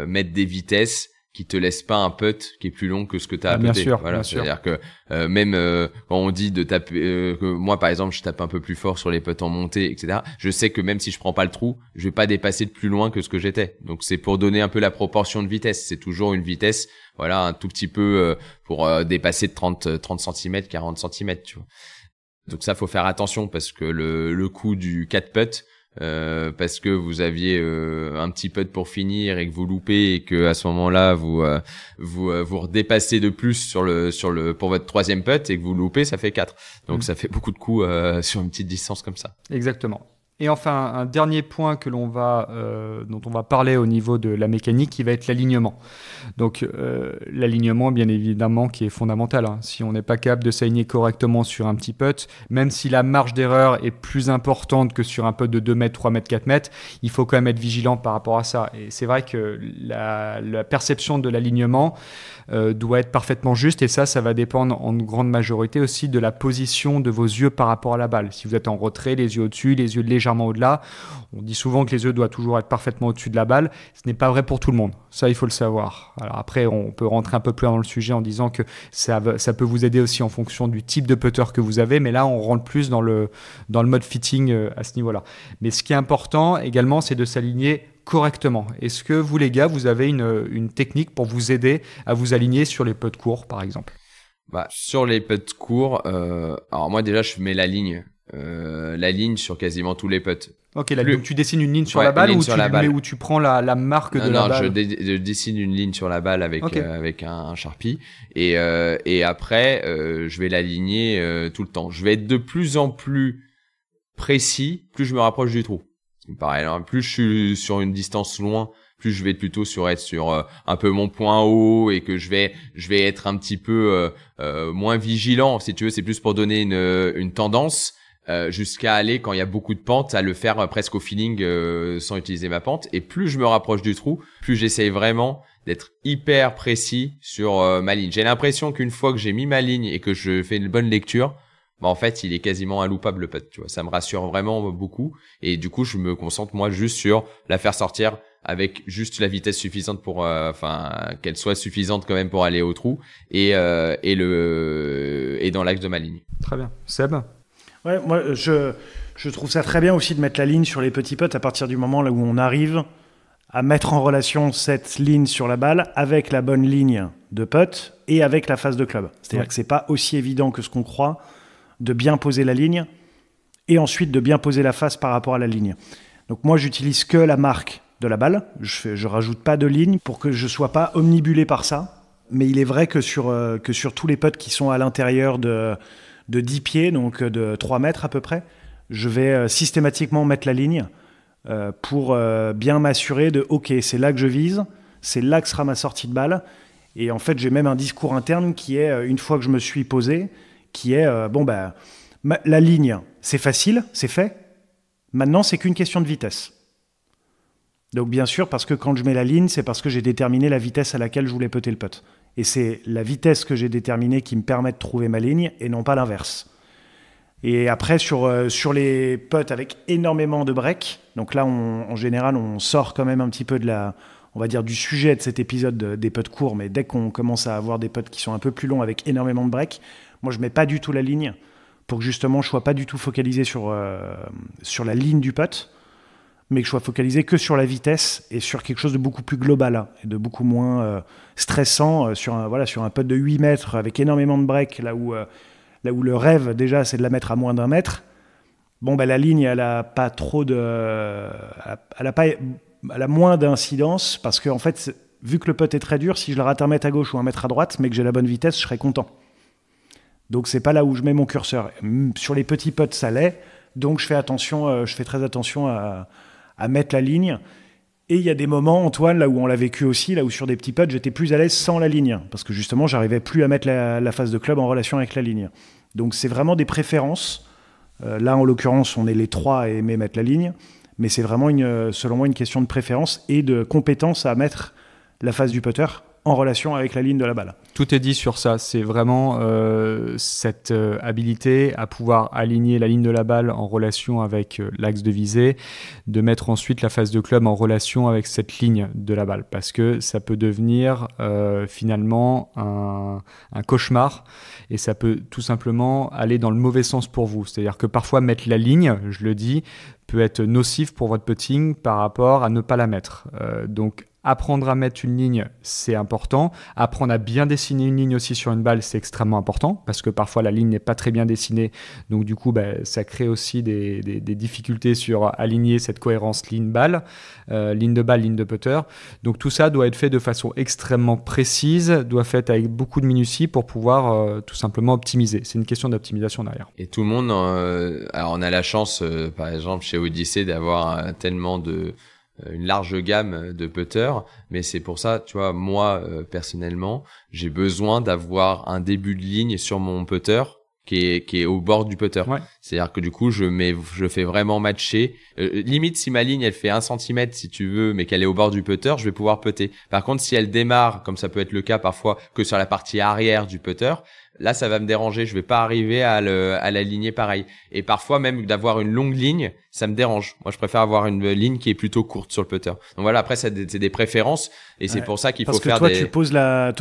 mettre des vitesses qui te laissent pas un putt qui est plus long que ce que tu as à bien putter. sûr, Voilà, bien sûr. c'est-à-dire que même quand on dit de taper, que moi par exemple je tape un peu plus fort sur les putts en montée, etc. Je sais que même si je prends pas le trou, je vais pas dépasser de plus loin que ce que j'étais. Donc c'est pour donner un peu la proportion de vitesse. C'est toujours une vitesse, un tout petit peu pour dépasser de 30 cm, 40 cm, tu vois. Donc ça faut faire attention parce que le coup du 4 putt, parce que vous aviez un petit putt pour finir et que vous loupez et que à ce moment-là vous redépassez de plus sur le pour votre troisième putt et que vous loupez, ça fait 4. Donc ça fait beaucoup de coups sur une petite distance comme ça. Exactement. Et enfin, un dernier point que dont on va parler au niveau de la mécanique, qui va être l'alignement. Donc, l'alignement, bien évidemment, qui est fondamental. Hein. Si on n'est pas capable de s'aligner correctement sur un petit putt, même si la marge d'erreur est plus importante que sur un putt de 2 mètres, 3 mètres, 4 mètres, il faut quand même être vigilant par rapport à ça. Et c'est vrai que la perception de l'alignement doit être parfaitement juste. Et ça va dépendre en grande majorité aussi de la position de vos yeux par rapport à la balle. Si vous êtes en retrait, les yeux au-dessus, les yeux légèrement au-delà. On dit souvent que les yeux doivent toujours être parfaitement au-dessus de la balle. Ce n'est pas vrai pour tout le monde. Ça, il faut le savoir. Alors après, on peut rentrer un peu plus dans le sujet en disant que ça peut vous aider aussi en fonction du type de putter que vous avez. Mais là, on rentre plus dans le mode fitting à ce niveau-là. Mais ce qui est important également, c'est de s'aligner correctement. Est-ce que vous, les gars, vous avez une technique pour vous aider à vous aligner sur les putts courts, par exemple ? Sur les putts courts, alors moi déjà, je mets la ligne sur quasiment tous les putts. Ok, donc tu dessines une ligne sur la balle ou tu prends la marque de la balle ? Je dessine une ligne sur la balle avec un Sharpie et après je vais l'aligner tout le temps. Je vais être de plus en plus précis plus je me rapproche du trou. Pareil, alors plus je suis sur une distance loin, plus je vais plutôt être sur un peu mon point haut et que je vais être un petit peu moins vigilant, si tu veux. C'est plus pour donner une tendance jusqu'à aller, quand il y a beaucoup de pentes, à le faire presque au feeling sans utiliser ma pente. Et plus je me rapproche du trou, plus j'essaye vraiment d'être hyper précis sur ma ligne. J'ai l'impression qu'une fois que j'ai mis ma ligne et que je fais une bonne lecture, bah en fait, il est quasiment inloupable le putt, tu vois. Ça me rassure vraiment beaucoup. Et du coup, je me concentre moi juste sur la faire sortir avec juste la vitesse suffisante pour, qu'elle soit suffisante quand même pour aller au trou et dans l'axe de ma ligne. Très bien. Seb ? Ouais, moi, je trouve ça très bien aussi de mettre la ligne sur les petits putts à partir du moment là où on arrive à mettre en relation cette ligne sur la balle avec la bonne ligne de putt et avec la face de club. C'est-à-dire que c'est pas aussi évident que ce qu'on croit de bien poser la ligne et ensuite de bien poser la face par rapport à la ligne. Donc moi, j'utilise que la marque de la balle. Je rajoute pas de ligne pour que je sois pas omnibulé par ça. Mais il est vrai que sur tous les putts qui sont à l'intérieur de 10 pieds, donc de 3 mètres à peu près, je vais systématiquement mettre la ligne pour bien m'assurer de « Ok, c'est là que je vise, c'est là que sera ma sortie de balle ». Et en fait, j'ai même un discours interne qui est, une fois que je me suis posé, qui est la ligne, c'est facile, c'est fait. Maintenant, c'est qu'une question de vitesse. Donc bien sûr, parce que quand je mets la ligne, c'est parce que j'ai déterminé la vitesse à laquelle je voulais putter le putt. Et c'est la vitesse que j'ai déterminée qui me permet de trouver ma ligne et non pas l'inverse. Et après, sur les putts avec énormément de break, donc là, en général, on sort quand même un petit peu on va dire, du sujet de cet épisode des putts courts, mais dès qu'on commence à avoir des putts qui sont un peu plus longs avec énormément de break, moi, je mets pas du tout la ligne pour que justement, je sois pas du tout focalisé sur la ligne du putt, mais que je sois focalisé que sur la vitesse et sur quelque chose de beaucoup plus global et de beaucoup moins stressant sur un putt de 8 mètres avec énormément de break, là où le rêve, déjà, c'est de la mettre à moins d'1 mètre. Bon, la ligne, elle a pas trop elle a moins d'incidence parce que, en fait, vu que le putt est très dur, si je le rate 1 mètre à gauche ou 1 mètre à droite, mais que j'ai la bonne vitesse, je serai content. Donc, c'est pas là où je mets mon curseur. Sur les petits putts, ça l'est. Donc, je fais très attention à mettre la ligne. Et il y a des moments, Antoine, là où on l'a vécu aussi, là où sur des petits putts, j'étais plus à l'aise sans la ligne. Parce que justement, j'arrivais plus à mettre la face de club en relation avec la ligne. Donc, c'est vraiment des préférences. Là, en l'occurrence, on est les 3 à aimer mettre la ligne. Mais c'est vraiment, selon moi, une question de préférence et de compétence à mettre la face du putter en relation avec la ligne de la balle. Tout est dit sur ça. C'est vraiment cette habilité à pouvoir aligner la ligne de la balle en relation avec l'axe de visée, de mettre ensuite la face de club en relation avec cette ligne de la balle. Parce que ça peut devenir finalement un cauchemar et ça peut tout simplement aller dans le mauvais sens pour vous. C'est-à-dire que parfois mettre la ligne, je le dis, peut être nocif pour votre putting par rapport à ne pas la mettre. Donc, apprendre à mettre une ligne, c'est important. Apprendre à bien dessiner une ligne aussi sur une balle, c'est extrêmement important parce que parfois la ligne n'est pas très bien dessinée. Donc du coup, ça crée aussi des difficultés sur aligner cette cohérence ligne-balle, ligne de balle, ligne de putter. Donc tout ça doit être fait de façon extrêmement précise, doit être fait avec beaucoup de minutie pour pouvoir tout simplement optimiser. C'est une question d'optimisation derrière. Et tout le monde, alors on a la chance, par exemple chez Odyssey, d'avoir une large gamme de putters, mais c'est pour ça, tu vois, moi personnellement, j'ai besoin d'avoir un début de ligne sur mon putter qui est au bord du putter. Ouais. C'est-à-dire que du coup, je fais vraiment matcher. Limite, si ma ligne elle fait 1 cm si tu veux, mais qu'elle est au bord du putter, je vais pouvoir putter. Par contre, si elle démarre, comme ça peut être le cas parfois, que sur la partie arrière du putter, là, ça va me déranger. Je vais pas arriver à l'aligner pareil. Et parfois, même d'avoir une longue ligne, ça me dérange. Moi, je préfère avoir une ligne qui est plutôt courte sur le putter. Donc voilà, après, c'est des préférences. Et c'est pour ça qu'il faut faire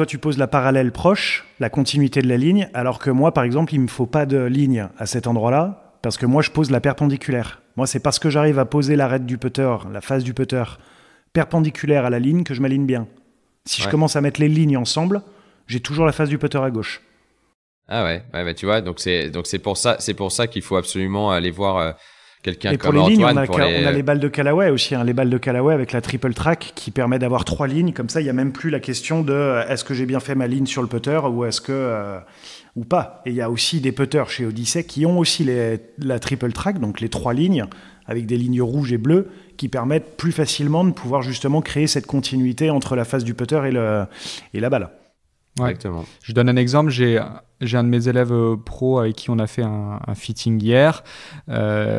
tu poses la parallèle proche, la continuité de la ligne, alors que moi, par exemple, il me faut pas de ligne à cet endroit-là, parce que moi, je pose la perpendiculaire. Moi, c'est parce que j'arrive à poser l'arête du putter, la face du putter, perpendiculaire à la ligne que je m'aligne bien. Si je commence à mettre les lignes ensemble, j'ai toujours la face du putter à gauche. Ah ouais, tu vois, donc c'est pour ça qu'il faut absolument aller voir quelqu'un comme Antoine. Et pour les lignes, on a les balles de Callaway aussi, les balles de Callaway avec la triple track qui permet d'avoir 3 lignes. Comme ça, il y a même plus la question de est-ce que j'ai bien fait ma ligne sur le putter ou est-ce que ou pas. Et il y a aussi des putters chez Odyssey qui ont aussi la triple track, donc les 3 lignes, avec des lignes rouges et bleues, qui permettent plus facilement de pouvoir justement créer cette continuité entre la face du putter et la balle. Ouais. Exactement. Je donne un exemple, j'ai un de mes élèves pro avec qui on a fait un fitting hier,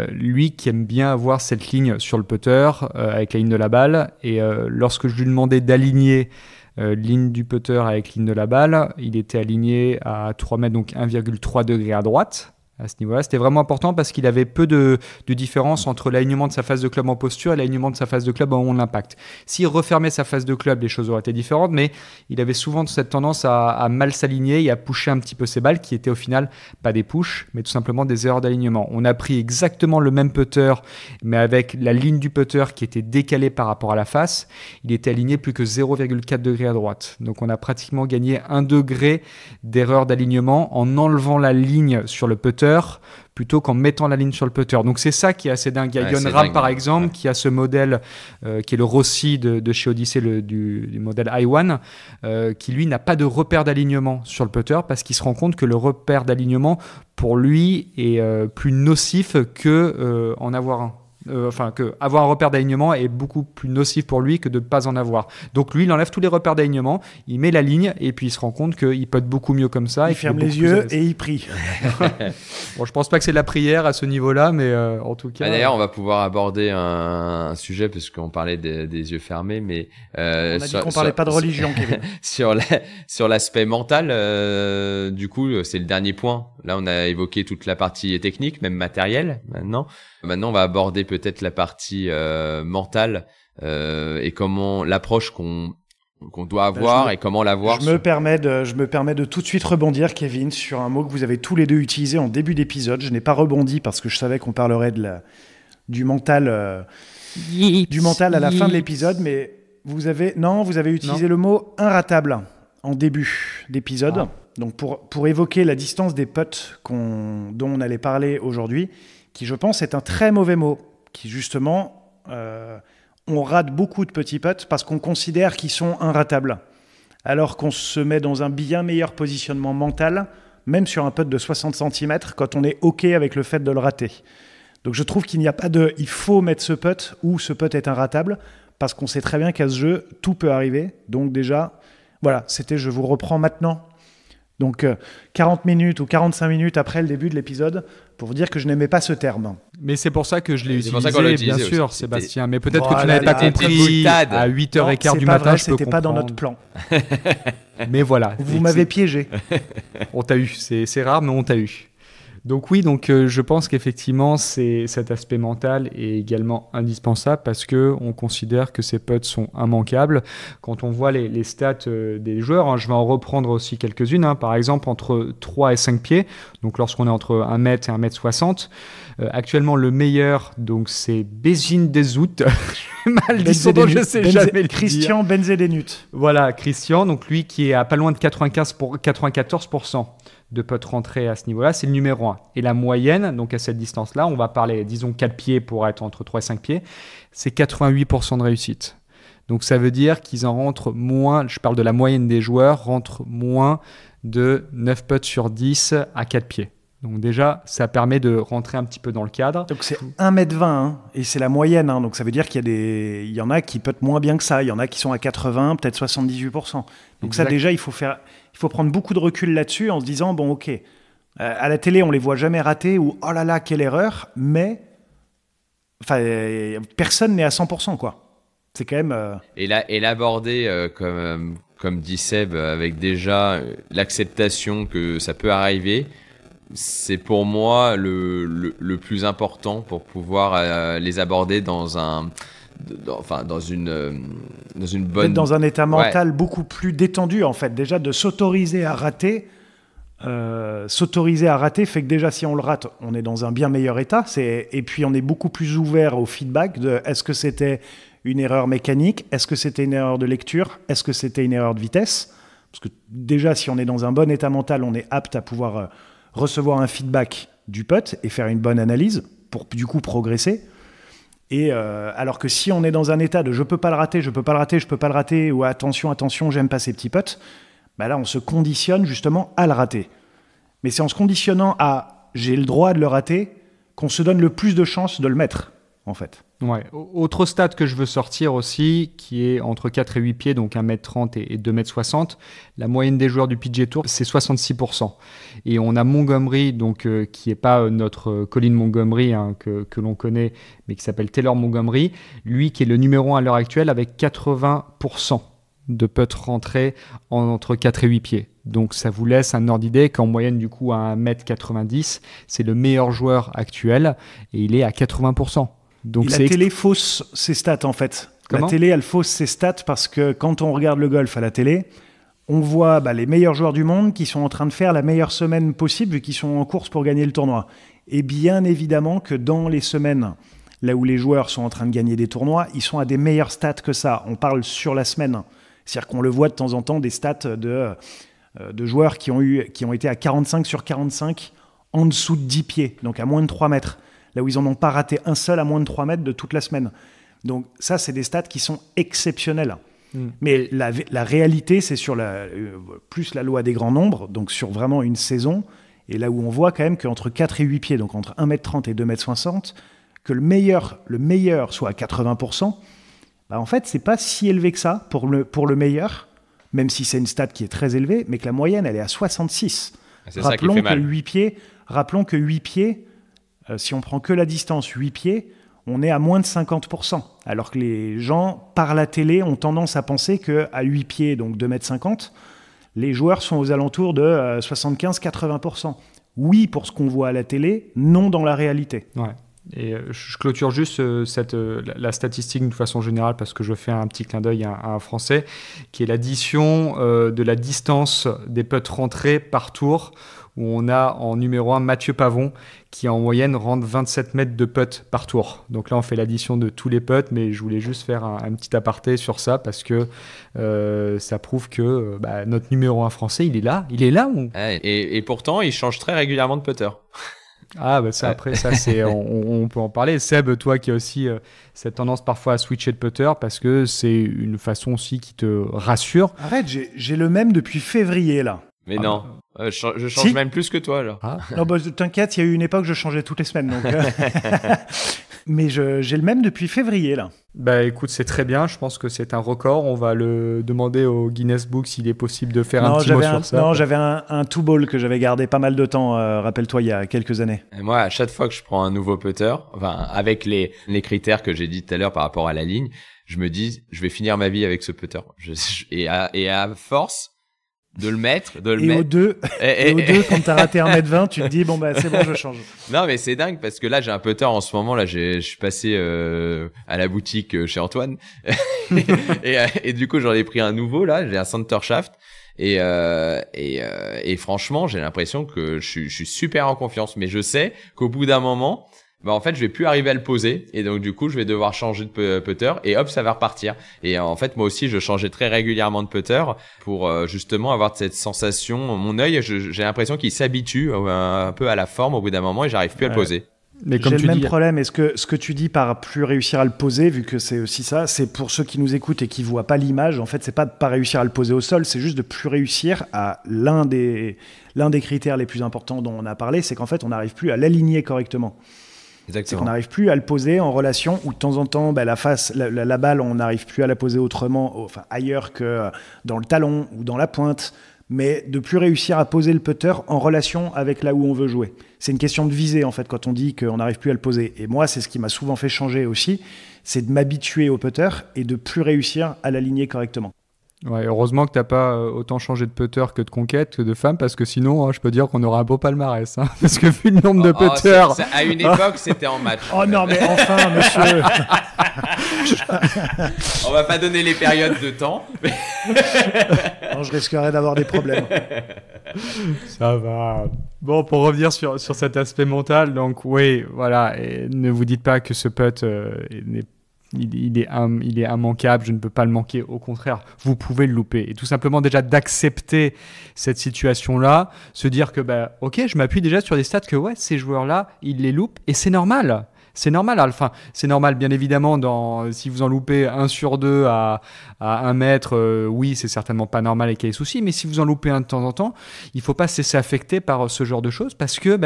lui qui aime bien avoir cette ligne sur le putter avec la ligne de la balle, et lorsque je lui demandais d'aligner ligne du putter avec ligne de la balle, il était aligné à 3 mètres, donc 1,3 degré à droite. À ce niveau-là, c'était vraiment important parce qu'il avait peu de différence entre l'alignement de sa face de club en posture et l'alignement de sa face de club en impact. S'il refermait sa face de club, les choses auraient été différentes, mais il avait souvent cette tendance à mal s'aligner et à pusher un petit peu ses balles, qui étaient au final pas des pushes, mais tout simplement des erreurs d'alignement. On a pris exactement le même putter, mais avec la ligne du putter qui était décalée par rapport à la face. Il était aligné plus que 0,4 degré à droite. Donc on a pratiquement gagné 1 degré d'erreur d'alignement en enlevant la ligne sur le putter plutôt qu'en mettant la ligne sur le putter. Donc c'est ça qui est assez dingue. Il y a Jon Rahm par exemple qui a ce modèle qui est le Rossi de chez Odyssey, du modèle i1, qui lui n'a pas de repère d'alignement sur le putter parce qu'il se rend compte que le repère d'alignement pour lui est plus nocif que en avoir un. Que avoir un repère d'alignement est beaucoup plus nocif pour lui que de ne pas en avoir. Donc lui, il enlève tous les repères d'alignement, il met la ligne et puis il se rend compte qu'il putte beaucoup mieux comme ça. Il ferme les yeux et il prie. Bon, je pense pas que c'est de la prière à ce niveau-là, mais en tout cas. D'ailleurs, on va pouvoir aborder un sujet parce qu'on parlait des yeux fermés, mais on a dit qu'on parlait pas de religion, Kevin. sur l'aspect mental, du coup, c'est le dernier point. Là, on a évoqué toute la partie technique, même matérielle. Maintenant, on va aborder peut-être la partie mentale et comment l'approche qu'on doit avoir et comment l'avoir. Je me permets de tout de suite rebondir, Kevin, sur un mot que vous avez tous les deux utilisé en début d'épisode. Je n'ai pas rebondi parce que je savais qu'on parlerait du mental à la fin de l'épisode, mais vous avez utilisé le mot inratable en début d'épisode. Ah. Donc pour évoquer la distance des putts dont on allait parler aujourd'hui, qui je pense est un très mauvais mot, qui justement, on rate beaucoup de petits putts parce qu'on considère qu'ils sont inratables, alors qu'on se met dans un bien meilleur positionnement mental, même sur un putt de 60 cm, quand on est OK avec le fait de le rater. Donc je trouve qu'il n'y a pas il faut mettre ce putt ou ce putt est inratable, parce qu'on sait très bien qu'à ce jeu, tout peut arriver. Donc déjà, voilà, je vous reprends maintenant. Donc 40 minutes ou 45 minutes après le début de l'épisode, pour vous dire que je n'aimais pas ce terme. Mais c'est pour ça que je l'ai utilisé, bien sûr, aussi. Sébastien. Mais peut-être que tu n'avais pas compris à 8h15 du matin. C'était pas dans notre plan. Mais voilà. Vous m'avez piégé. On t'a eu. C'est rare, mais on t'a eu. Donc oui, je pense qu'effectivement, cet aspect mental est également indispensable parce qu'on considère que ces putts sont immanquables. Quand on voit les stats des joueurs, je vais en reprendre aussi quelques-unes, par exemple entre 3 et 5 pieds, donc lorsqu'on est entre 1 mètre et 1,60 m. Actuellement, le meilleur, donc c'est Bézine Dezout. J'ai mal dit son nom, je sais jamais le dire. Christian Benzedenut. Voilà, Christian, donc lui qui est à pas loin de 94% de putts rentrés à ce niveau-là, c'est le numéro 1. Et la moyenne, donc à cette distance-là, on va parler, disons 4 pieds pour être entre 3 et 5 pieds, c'est 88% de réussite. Donc ça veut dire qu'ils en rentrent moins, je parle de la moyenne des joueurs, rentrent moins de 9 putts sur 10 à 4 pieds. Donc déjà, ça permet de rentrer un petit peu dans le cadre. Donc c'est 1m20 et c'est la moyenne. Donc ça veut dire qu'il y en a qui puttent moins bien que ça. Il y en a qui sont à 80, peut-être 78%. Donc exact. Ça déjà, il faut prendre beaucoup de recul là-dessus en se disant, bon ok, à la télé, on les voit jamais rater ou oh là là, quelle erreur, mais personne n'est à 100%, quoi. C'est quand même... Et l'aborder comme dit Seb, avec déjà l'acceptation que ça peut arriver, c'est pour moi le plus important pour pouvoir les aborder dans une bonne... Dans un état mental beaucoup plus détendu, en fait. Déjà, de s'autoriser à rater... s'autoriser à rater fait que déjà, si on le rate, on est dans un bien meilleur état. Et puis, on est beaucoup plus ouvert au feedback de est-ce que c'était une erreur mécanique? Est-ce que c'était une erreur de lecture? Est-ce que c'était une erreur de vitesse? Parce que déjà, si on est dans un bon état mental, on est apte à pouvoir recevoir un feedback du putt et faire une bonne analyse pour du coup progresser. Et alors que si on est dans un état de je peux pas le rater, ou attention, j'aime pas ces petits putts, bah là on se conditionne justement à le rater. Mais c'est en se conditionnant à « j'ai le droit de le rater » qu'on se donne le plus de chances de le mettre, en fait. Ouais. Autre stat que je veux sortir aussi, qui est entre 4 et 8 pieds, donc 1m30 et 2m60. La moyenne des joueurs du PGA Tour, c'est 66%. Et on a Montgomery, donc, qui n'est pas notre Colin Montgomery que l'on connaît, mais qui s'appelle Taylor Montgomery. Lui qui est le numéro 1 à l'heure actuelle avec 80% de putts rentrés entre 4 et 8 pieds. Donc ça vous laisse un ordre d'idée qu'en moyenne du coup à 1m90, c'est le meilleur joueur actuel et il est à 80%. Donc la télé fausse ses stats en fait. Comment ? La télé elle fausse ses stats parce que quand on regarde le golf à la télé, on voit les meilleurs joueurs du monde qui sont en train de faire la meilleure semaine possible vu qu'ils sont en course pour gagner le tournoi. Et bien évidemment que dans les semaines là où les joueurs sont en train de gagner des tournois, ils sont à des meilleures stats que ça. On parle sur la semaine. C'est-à-dire qu'on le voit de temps en temps des stats de joueurs qui ont été à 45 sur 45 en dessous de 10 pieds, donc à moins de 3 mètres, là où ils n'en ont pas raté un seul à moins de 3 mètres de toute la semaine. Donc ça, c'est des stats qui sont exceptionnels. Mais la réalité, c'est sur plus la loi des grands nombres, donc sur vraiment une saison, et là où on voit quand même qu'entre 4 et 8 pieds, donc entre 1m30 et 2m60, que le meilleur soit à 80%, en fait, c'est pas si élevé que ça pour le meilleur, même si c'est une stat qui est très élevée, mais que la moyenne, elle est à 66. C'est ça qui fait mal. Rappelons que 8 pieds, si on prend que la distance 8 pieds, on est à moins de 50%. Alors que les gens, par la télé, ont tendance à penser qu'à 8 pieds, donc 2,50 m, les joueurs sont aux alentours de 75-80%. Oui, pour ce qu'on voit à la télé, non dans la réalité. Ouais. Et je clôture juste la statistique d'une façon générale parce que je fais un petit clin d'œil à un Français qui est l'addition de la distance des putts rentrés par tour où on a en numéro 1 Mathieu Pavon qui en moyenne rentre 27 mètres de putts par tour. Donc là on fait l'addition de tous les putts, mais je voulais juste faire un petit aparté sur ça parce que ça prouve que notre numéro 1 français il est là et pourtant il change très régulièrement de putter. Ah ça après ça c'est on peut en parler. Seb, toi qui as aussi cette tendance parfois à switcher de putter parce que c'est une façon aussi qui te rassure. Arrête, j'ai le même depuis février là. Mais non, je change même plus que toi là. Ah. Non t'inquiète, il y a eu une époque où je changeais toutes les semaines donc. Mais j'ai le même depuis février là. Écoute, c'est très bien, je pense que c'est un record, on va le demander au Guinness Book s'il est possible de faire un petit mot sur ça. Non, j'avais un two ball que j'avais gardé pas mal de temps, rappelle-toi, il y a quelques années. Et moi, à chaque fois que je prends un nouveau putter, avec les critères que j'ai dit tout à l'heure par rapport à la ligne, je me dis, je vais finir ma vie avec ce putter. Et à force de le mettre. Aux deux, quand t'as raté 1m20, tu te dis, c'est bon, je change. Non, mais c'est dingue parce que là, j'ai un putter en ce moment. Là, je suis passé à la boutique chez Antoine. et du coup, j'en ai pris un nouveau. Là, j'ai un center shaft. Et franchement, j'ai l'impression que je suis super en confiance. Mais je sais qu'au bout d'un moment, en fait, je vais plus arriver à le poser. Et donc, du coup, je vais devoir changer de putter. Et hop, ça va repartir. Et en fait, moi aussi, je changeais très régulièrement de putter pour justement avoir cette sensation. Mon œil, j'ai l'impression qu'il s'habitue un peu à la forme au bout d'un moment et j'arrive plus à le poser. Mais comme j'ai le même problème. Et ce que tu dis par plus réussir à le poser, vu que c'est aussi ça, c'est pour ceux qui nous écoutent et qui voient pas l'image. En fait, c'est pas de pas réussir à le poser au sol, c'est juste de plus réussir à l'un des critères les plus importants dont on a parlé, c'est qu'en fait, on n'arrive plus à l'aligner correctement. Exactement. C'est qu'on n'arrive plus à le poser en relation où de temps en temps, la balle, on n'arrive plus à la poser autrement, ailleurs que dans le talon ou dans la pointe, mais de plus réussir à poser le putter en relation avec là où on veut jouer. C'est une question de visée, en fait, quand on dit qu'on n'arrive plus à le poser. Et moi, c'est ce qui m'a souvent fait changer aussi, c'est de m'habituer au putter et de plus réussir à l'aligner correctement. Ouais, heureusement que t'as pas autant changé de putter que de conquête que de femmes, parce que sinon, je peux dire qu'on aura un beau palmarès. Hein, parce que vu le nombre de putters... À une époque, c'était en match. Oh non, mais enfin, monsieur... On va pas donner les périodes de temps. Mais... non, je risquerais d'avoir des problèmes. Ça va. Bon, pour revenir sur cet aspect mental, donc oui, voilà, et ne vous dites pas que ce putt il est immanquable, je ne peux pas le manquer, au contraire, vous pouvez le louper. Et tout simplement déjà d'accepter cette situation-là, se dire que ok, je m'appuie déjà sur des stats que ces joueurs-là, ils les loupent et c'est normal. C'est normal, enfin, c'est normal, bien évidemment, si vous en loupez 1 sur 2 à 1 mètre, oui, c'est certainement pas normal et qu'il y a des soucis, mais si vous en loupez un de temps en temps, il faut pas se laisser affecter par ce genre de choses parce que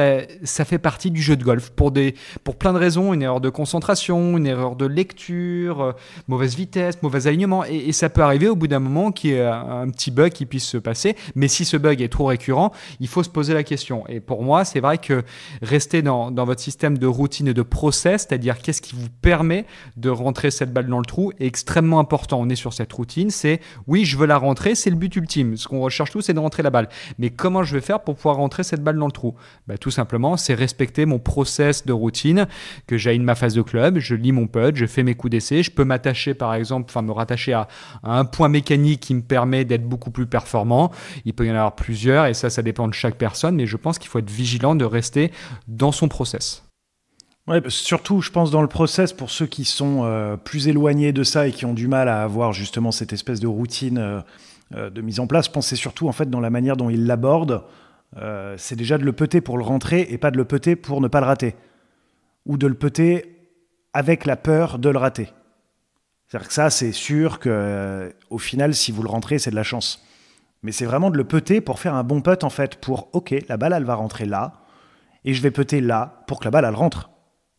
ça fait partie du jeu de golf pour plein de raisons, une erreur de concentration, une erreur de lecture, mauvaise vitesse, mauvais alignement, et ça peut arriver au bout d'un moment qu'il y ait un petit bug qui puisse se passer, mais si ce bug est trop récurrent, il faut se poser la question. Et pour moi, c'est vrai que rester dans votre système de routine et de process, c'est-à-dire qu'est-ce qui vous permet de rentrer cette balle dans le trou, est extrêmement important. On est sur cette routine, c'est oui, je veux la rentrer, c'est le but ultime. Ce qu'on recherche tous, c'est de rentrer la balle. Mais comment je vais faire pour pouvoir rentrer cette balle dans le trou ? Tout simplement, c'est respecter mon process de routine, que j'aille ma phase de club, je lis mon putt, je fais mes coups d'essai, je peux m'attacher par exemple, me rattacher à un point mécanique qui me permet d'être beaucoup plus performant. Il peut y en avoir plusieurs et ça dépend de chaque personne, mais je pense qu'il faut être vigilant de rester dans son process. Ouais, surtout, je pense, dans le process, pour ceux qui sont plus éloignés de ça et qui ont du mal à avoir justement cette espèce de routine de mise en place, je pense que c'est surtout en fait dans la manière dont ils l'abordent. C'est déjà de le putter pour le rentrer et pas de le putter pour ne pas le rater. Ou de le putter avec la peur de le rater. C'est-à-dire que ça, c'est sûr qu'au final, si vous le rentrez, c'est de la chance. Mais c'est vraiment de le putter pour faire un bon putt, en fait, pour, ok, la balle, elle va rentrer là, et je vais putter là pour que la balle, elle rentre.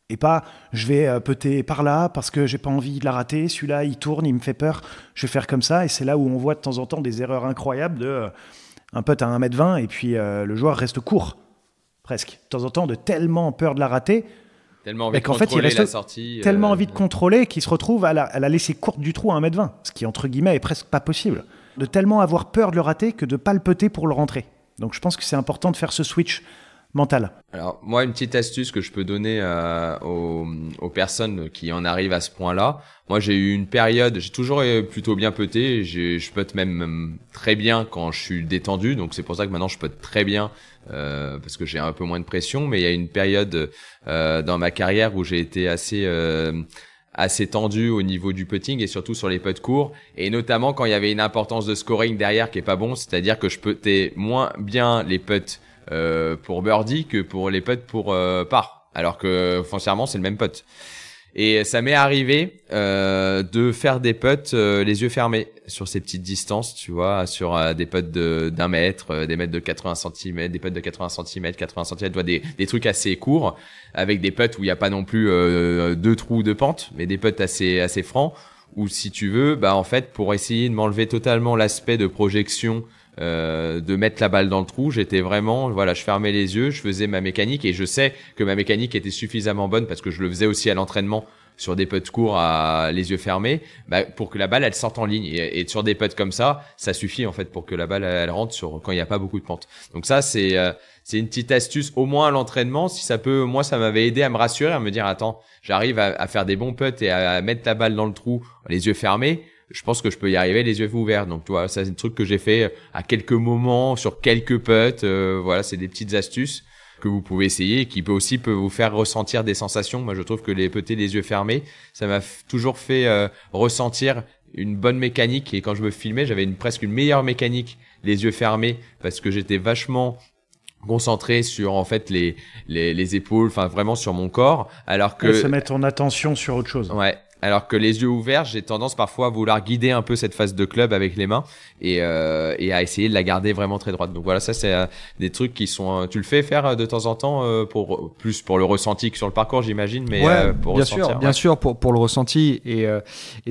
Et pas, je vais putter par là parce que j'ai pas envie de la rater, celui-là, il tourne, il me fait peur, je vais faire comme ça, et c'est là où on voit de temps en temps des erreurs incroyables de un putt à 1m20, et puis le joueur reste court, presque. De temps en temps, de tellement peur de la rater, tellement envie de qu'en fait, il reste la sortie, tellement envie de contrôler qu'il se retrouve à la laisser courte du trou à 1m20, ce qui, entre guillemets, est presque pas possible. De tellement avoir peur de le rater que de pas le putter pour le rentrer. Donc je pense que c'est important de faire ce switch mental. Alors moi, une petite astuce que je peux donner aux personnes qui en arrivent à ce point-là. Moi, j'ai eu une période, j'ai toujours plutôt bien putté. Je putte même très bien quand je suis détendu. Donc c'est pour ça que maintenant je putte très bien parce que j'ai un peu moins de pression. Mais il y a une période dans ma carrière où j'ai été assez tendu au niveau du putting et surtout sur les putts courts, et notamment quand il y avait une importance de scoring derrière qui est pas bon, c'est-à-dire que je puttais moins bien les putts pour birdie que pour les putts pour par, alors que foncièrement c'est le même putt. Et ça m'est arrivé de faire des putts les yeux fermés sur ces petites distances, tu vois, sur des putts d'1 mètre, des mètres de 80 cm, des putts de 80 cm, 80 cm, tu vois, des trucs assez courts, avec des putts où il n'y a pas non plus 2 trous de pente, mais des putts assez francs, où si tu veux, en fait, pour essayer de m'enlever totalement l'aspect de projection, de mettre la balle dans le trou, j'étais vraiment, voilà, je fermais les yeux, je faisais ma mécanique, et je sais que ma mécanique était suffisamment bonne parce que je le faisais aussi à l'entraînement sur des putts courts à les yeux fermés, pour que la balle elle sorte en ligne, et sur des putts comme ça suffit en fait pour que la balle elle rentre quand il n'y a pas beaucoup de pente. Donc ça c'est une petite astuce, au moins à l'entraînement, si ça peut, moi ça m'avait aidé à me rassurer, à me dire attends, j'arrive à faire des bons putts et à mettre la balle dans le trou les yeux fermés. Je pense que je peux y arriver les yeux ouverts. Donc, tu vois, ça, c'est un truc que j'ai fait à quelques moments, sur quelques putts. Voilà, c'est des petites astuces que vous pouvez essayer et qui peut vous faire ressentir des sensations. Moi, je trouve que les putter les yeux fermés, ça m'a toujours fait ressentir une bonne mécanique. Et quand je me filmais, j'avais presque une meilleure mécanique les yeux fermés parce que j'étais vachement concentré sur en fait les épaules, enfin vraiment sur mon corps, alors que ça met ton attention sur autre chose. Ouais. Alors que les yeux ouverts, j'ai tendance parfois à vouloir guider un peu cette phase de club avec les mains et à essayer de la garder vraiment très droite. Donc voilà, ça c'est des trucs qui sont. Tu le fais faire de temps en temps plus pour le ressenti que sur le parcours, j'imagine, mais pour ressentir. Bien sûr, pour le ressenti et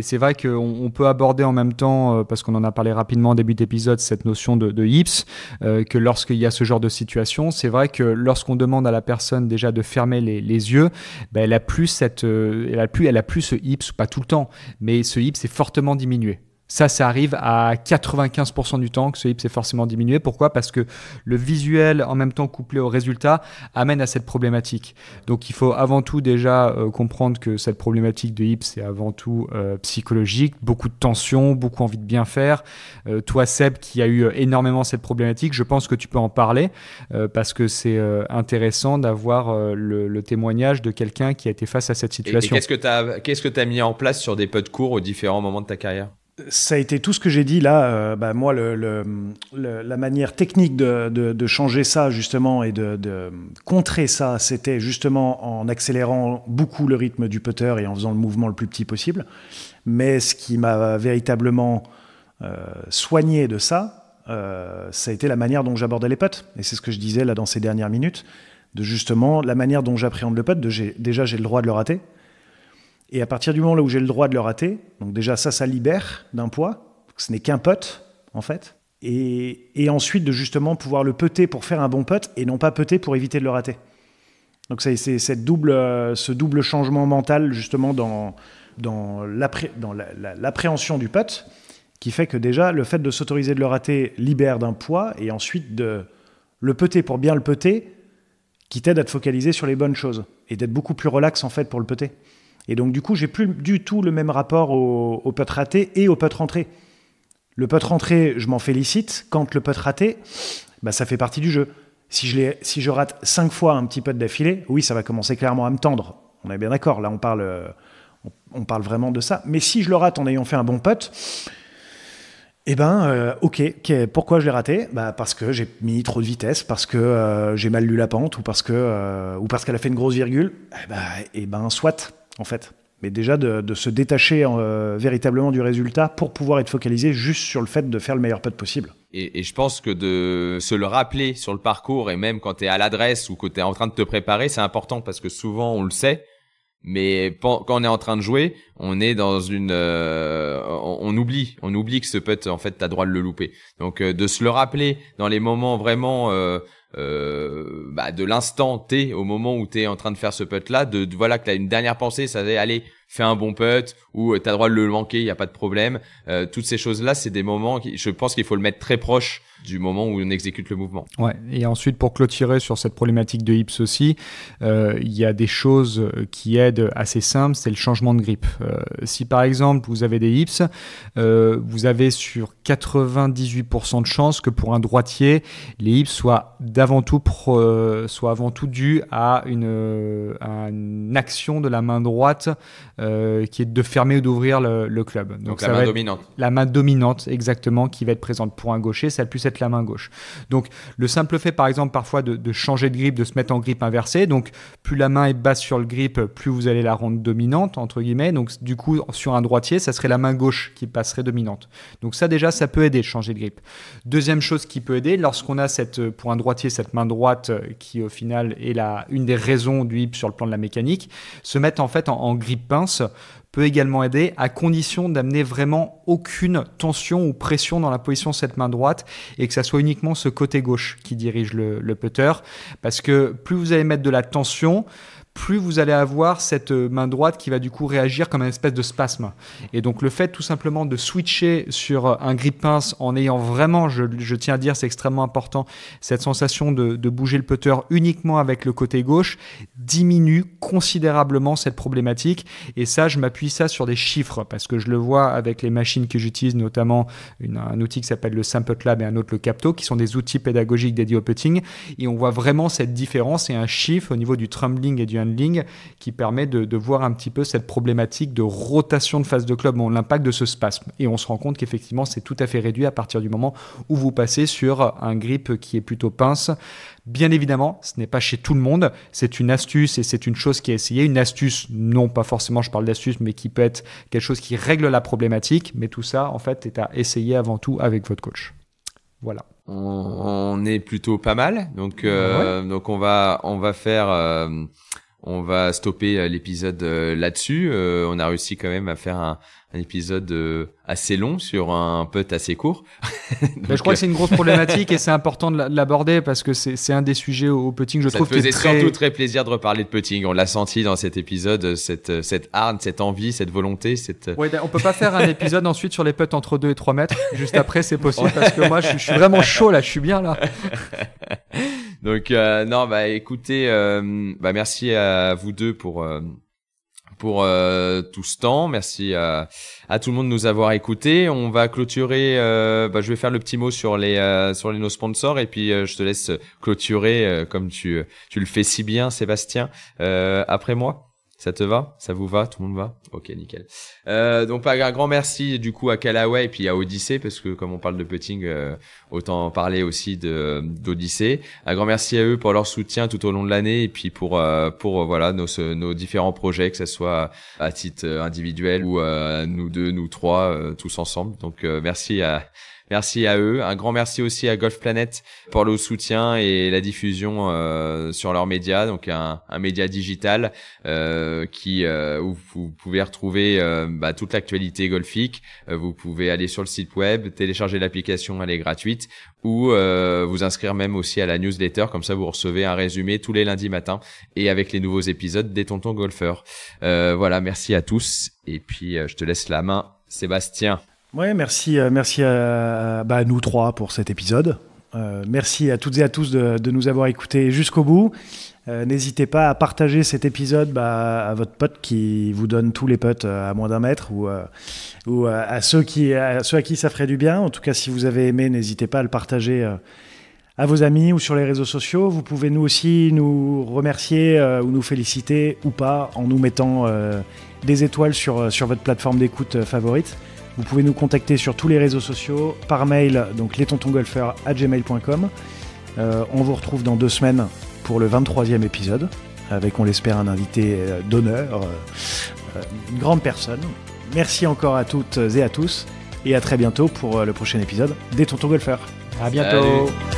c'est vrai qu'on peut aborder en même temps parce qu'on en a parlé rapidement en début d'épisode cette notion de hips que lorsqu'il y a ce genre de situation, c'est vrai que lorsqu'on demande à la personne déjà de fermer les yeux, elle a plus ce hips, pas tout le temps, mais ce hips est fortement diminué. Ça arrive à 95% du temps que ce hips est forcément diminué. Pourquoi ? Parce que le visuel, en même temps couplé au résultat, amène à cette problématique. Donc, il faut avant tout déjà comprendre que cette problématique de hips est avant tout psychologique, beaucoup de tension, beaucoup envie de bien faire. Toi, Seb, qui a eu énormément cette problématique, je pense que tu peux en parler parce que c'est intéressant d'avoir le témoignage de quelqu'un qui a été face à cette situation. Et qu'est-ce que tu as mis en place sur des putts courts aux différents moments de ta carrière ? Ça a été tout ce que j'ai dit là. Moi, la manière technique de changer ça justement et de contrer ça, c'était justement en accélérant beaucoup le rythme du putter et en faisant le mouvement le plus petit possible. Mais ce qui m'a véritablement soigné de ça, ça a été la manière dont j'abordais les putts. Et c'est ce que je disais là dans ces dernières minutes, de justement la manière dont j'appréhende le putt. Déjà, j'ai le droit de le rater. Et à partir du moment là où j'ai le droit de le rater, donc déjà ça libère d'un poids, ce n'est qu'un putt en fait, et ensuite de justement pouvoir le putter pour faire un bon putt et non pas putter pour éviter de le rater. Donc c'est ce double changement mental justement dans l'appréhension du putt qui fait que déjà le fait de s'autoriser de le rater libère d'un poids et ensuite de le putter pour bien le putter qui t'aide à te focaliser sur les bonnes choses et d'être beaucoup plus relax en fait pour le putter. Et donc, du coup, j'ai plus du tout le même rapport au putt raté et au putt rentré. Le putt rentré, je m'en félicite. Quand le putt raté, ça fait partie du jeu. Si je rate 5 fois un petit putt d'affilée, oui, ça va commencer clairement à me tendre. On est bien d'accord. Là, on parle vraiment de ça. Mais si je le rate en ayant fait un bon putt, ok, pourquoi je l'ai raté ? Parce que j'ai mis trop de vitesse, parce que j'ai mal lu la pente ou parce qu'elle a fait une grosse virgule. Soit. En fait, mais déjà de se détacher véritablement du résultat pour pouvoir être focalisé juste sur le fait de faire le meilleur putt possible. Et je pense que de se le rappeler sur le parcours et même quand tu es à l'adresse ou que tu es en train de te préparer, c'est important parce que souvent on le sait, mais quand on est en train de jouer, on est dans on oublie que ce putt, en fait, t'as droit de le louper. Donc de se le rappeler dans les moments vraiment de l'instant T, au moment où t'es en train de faire ce putt là, voilà que t'as une dernière pensée, ça va aller fais un bon putt ou t'as droit de le manquer, il y a pas de problème. Toutes ces choses là, c'est des moments je pense qu'il faut le mettre très proche du moment où on exécute le mouvement. Ouais. Et ensuite, pour clôturer sur cette problématique de hips aussi, il y a des choses qui aident assez simples, c'est le changement de grip. Si par exemple vous avez des hips, vous avez sur 98% de chances que pour un droitier, les hips soient avant tout dus à une action de la main droite qui est de fermer ou d'ouvrir le club. Donc la main dominante. La main dominante, exactement, qui va être présente. Pour un gaucher, ça va plus être la main gauche. Donc le simple fait, par exemple, parfois de changer de grip, de se mettre en grip inversé. Donc plus la main est basse sur le grip, plus vous allez la rendre dominante, entre guillemets. Donc du coup, sur un droitier, ça serait la main gauche qui passerait dominante. Donc ça déjà, ça peut aider, changer de grip. Deuxième chose qui peut aider, lorsqu'on a pour un droitier, cette main droite qui au final est une des raisons du hip sur le plan de la mécanique, se mettre en fait en grip pince peut également aider, à condition d'amener vraiment aucune tension ou pression dans la position de cette main droite et que ça soit uniquement ce côté gauche qui dirige le putter, parce que plus vous allez mettre de la tension, plus vous allez avoir cette main droite qui va du coup réagir comme une espèce de spasme. Et donc le fait tout simplement de switcher sur un grip pince en ayant vraiment, je tiens à dire, c'est extrêmement important, cette sensation de bouger le putter uniquement avec le côté gauche diminue considérablement cette problématique. Et ça, je m'appuie sur des chiffres parce que je le vois avec les machines que j'utilise, notamment un outil qui s'appelle le SamputLab et un autre le Capto, qui sont des outils pédagogiques dédiés au putting. Et on voit vraiment cette différence et un chiffre au niveau du trembling et du handling qui permet de voir un petit peu cette problématique de rotation de face de club, l'impact de ce spasme. Et on se rend compte qu'effectivement, c'est tout à fait réduit à partir du moment où vous passez sur un grip qui est plutôt pince. Bien évidemment, ce n'est pas chez tout le monde. C'est une astuce et c'est une chose qui est essayée. Une astuce, non pas forcément, je parle d'astuce, mais qui peut être quelque chose qui règle la problématique. Mais tout ça, en fait, est à essayer avant tout avec votre coach. Voilà. On est plutôt pas mal. Donc on va stopper l'épisode là-dessus. On a réussi quand même à faire un épisode assez long sur un putt assez court. Donc, je crois que c'est une grosse problématique et c'est important de l'aborder parce que c'est un des sujets au putting. Je trouve que ça faisait surtout très plaisir de reparler de putting. On l'a senti dans cet épisode, cette hargne, cette envie, cette volonté. Ouais, on peut pas faire un épisode ensuite sur les putts entre 2 et 3 mètres. Juste après, c'est possible parce que moi, je suis vraiment chaud là. Je suis bien là. Donc écoutez, merci à vous deux pour tout ce temps. Merci à tout le monde de nous avoir écoutés. On va clôturer. Je vais faire le petit mot sur nos sponsors et puis je te laisse clôturer comme tu le fais si bien, Sébastien, après moi. Ça te va? Ça vous va? Tout le monde va? Ok, nickel. Donc un grand merci du coup à Callaway et puis à Odyssey, parce que comme on parle de putting, autant parler aussi d'Odyssey. Un grand merci à eux pour leur soutien tout au long de l'année et puis pour voilà nos différents projets, que ce soit à titre individuel ou nous deux, nous trois, tous ensemble. Donc merci à eux. Un grand merci aussi à Golf Planet pour le soutien et la diffusion sur leurs médias. Donc un média digital où vous pouvez retrouver toute l'actualité golfique. Vous pouvez aller sur le site web, télécharger l'application, elle est gratuite, ou vous inscrire même aussi à la newsletter. Comme ça, vous recevez un résumé tous les lundis matins et avec les nouveaux épisodes des Tontons Golfeurs. Voilà, merci à tous. Et puis je te laisse la main, Sébastien. Ouais, merci à nous trois pour cet épisode. Merci à toutes et à tous de nous avoir écoutés jusqu'au bout. N'hésitez pas à partager cet épisode à votre pote qui vous donne tous les putts à moins d'1 mètre ou à ceux à qui ça ferait du bien. En tout cas, si vous avez aimé, n'hésitez pas à le partager à vos amis ou sur les réseaux sociaux. Vous pouvez nous aussi nous remercier ou nous féliciter ou pas en nous mettant des étoiles sur votre plateforme d'écoute favorite. Vous pouvez nous contacter sur tous les réseaux sociaux, par mail, donc letontongolfeurs@gmail.com. On vous retrouve dans 2 semaines pour le 23e épisode, avec, on l'espère, un invité d'honneur, une grande personne. Merci encore à toutes et à tous, et à très bientôt pour le prochain épisode des Tontons Golfeurs. À bientôt. Salut.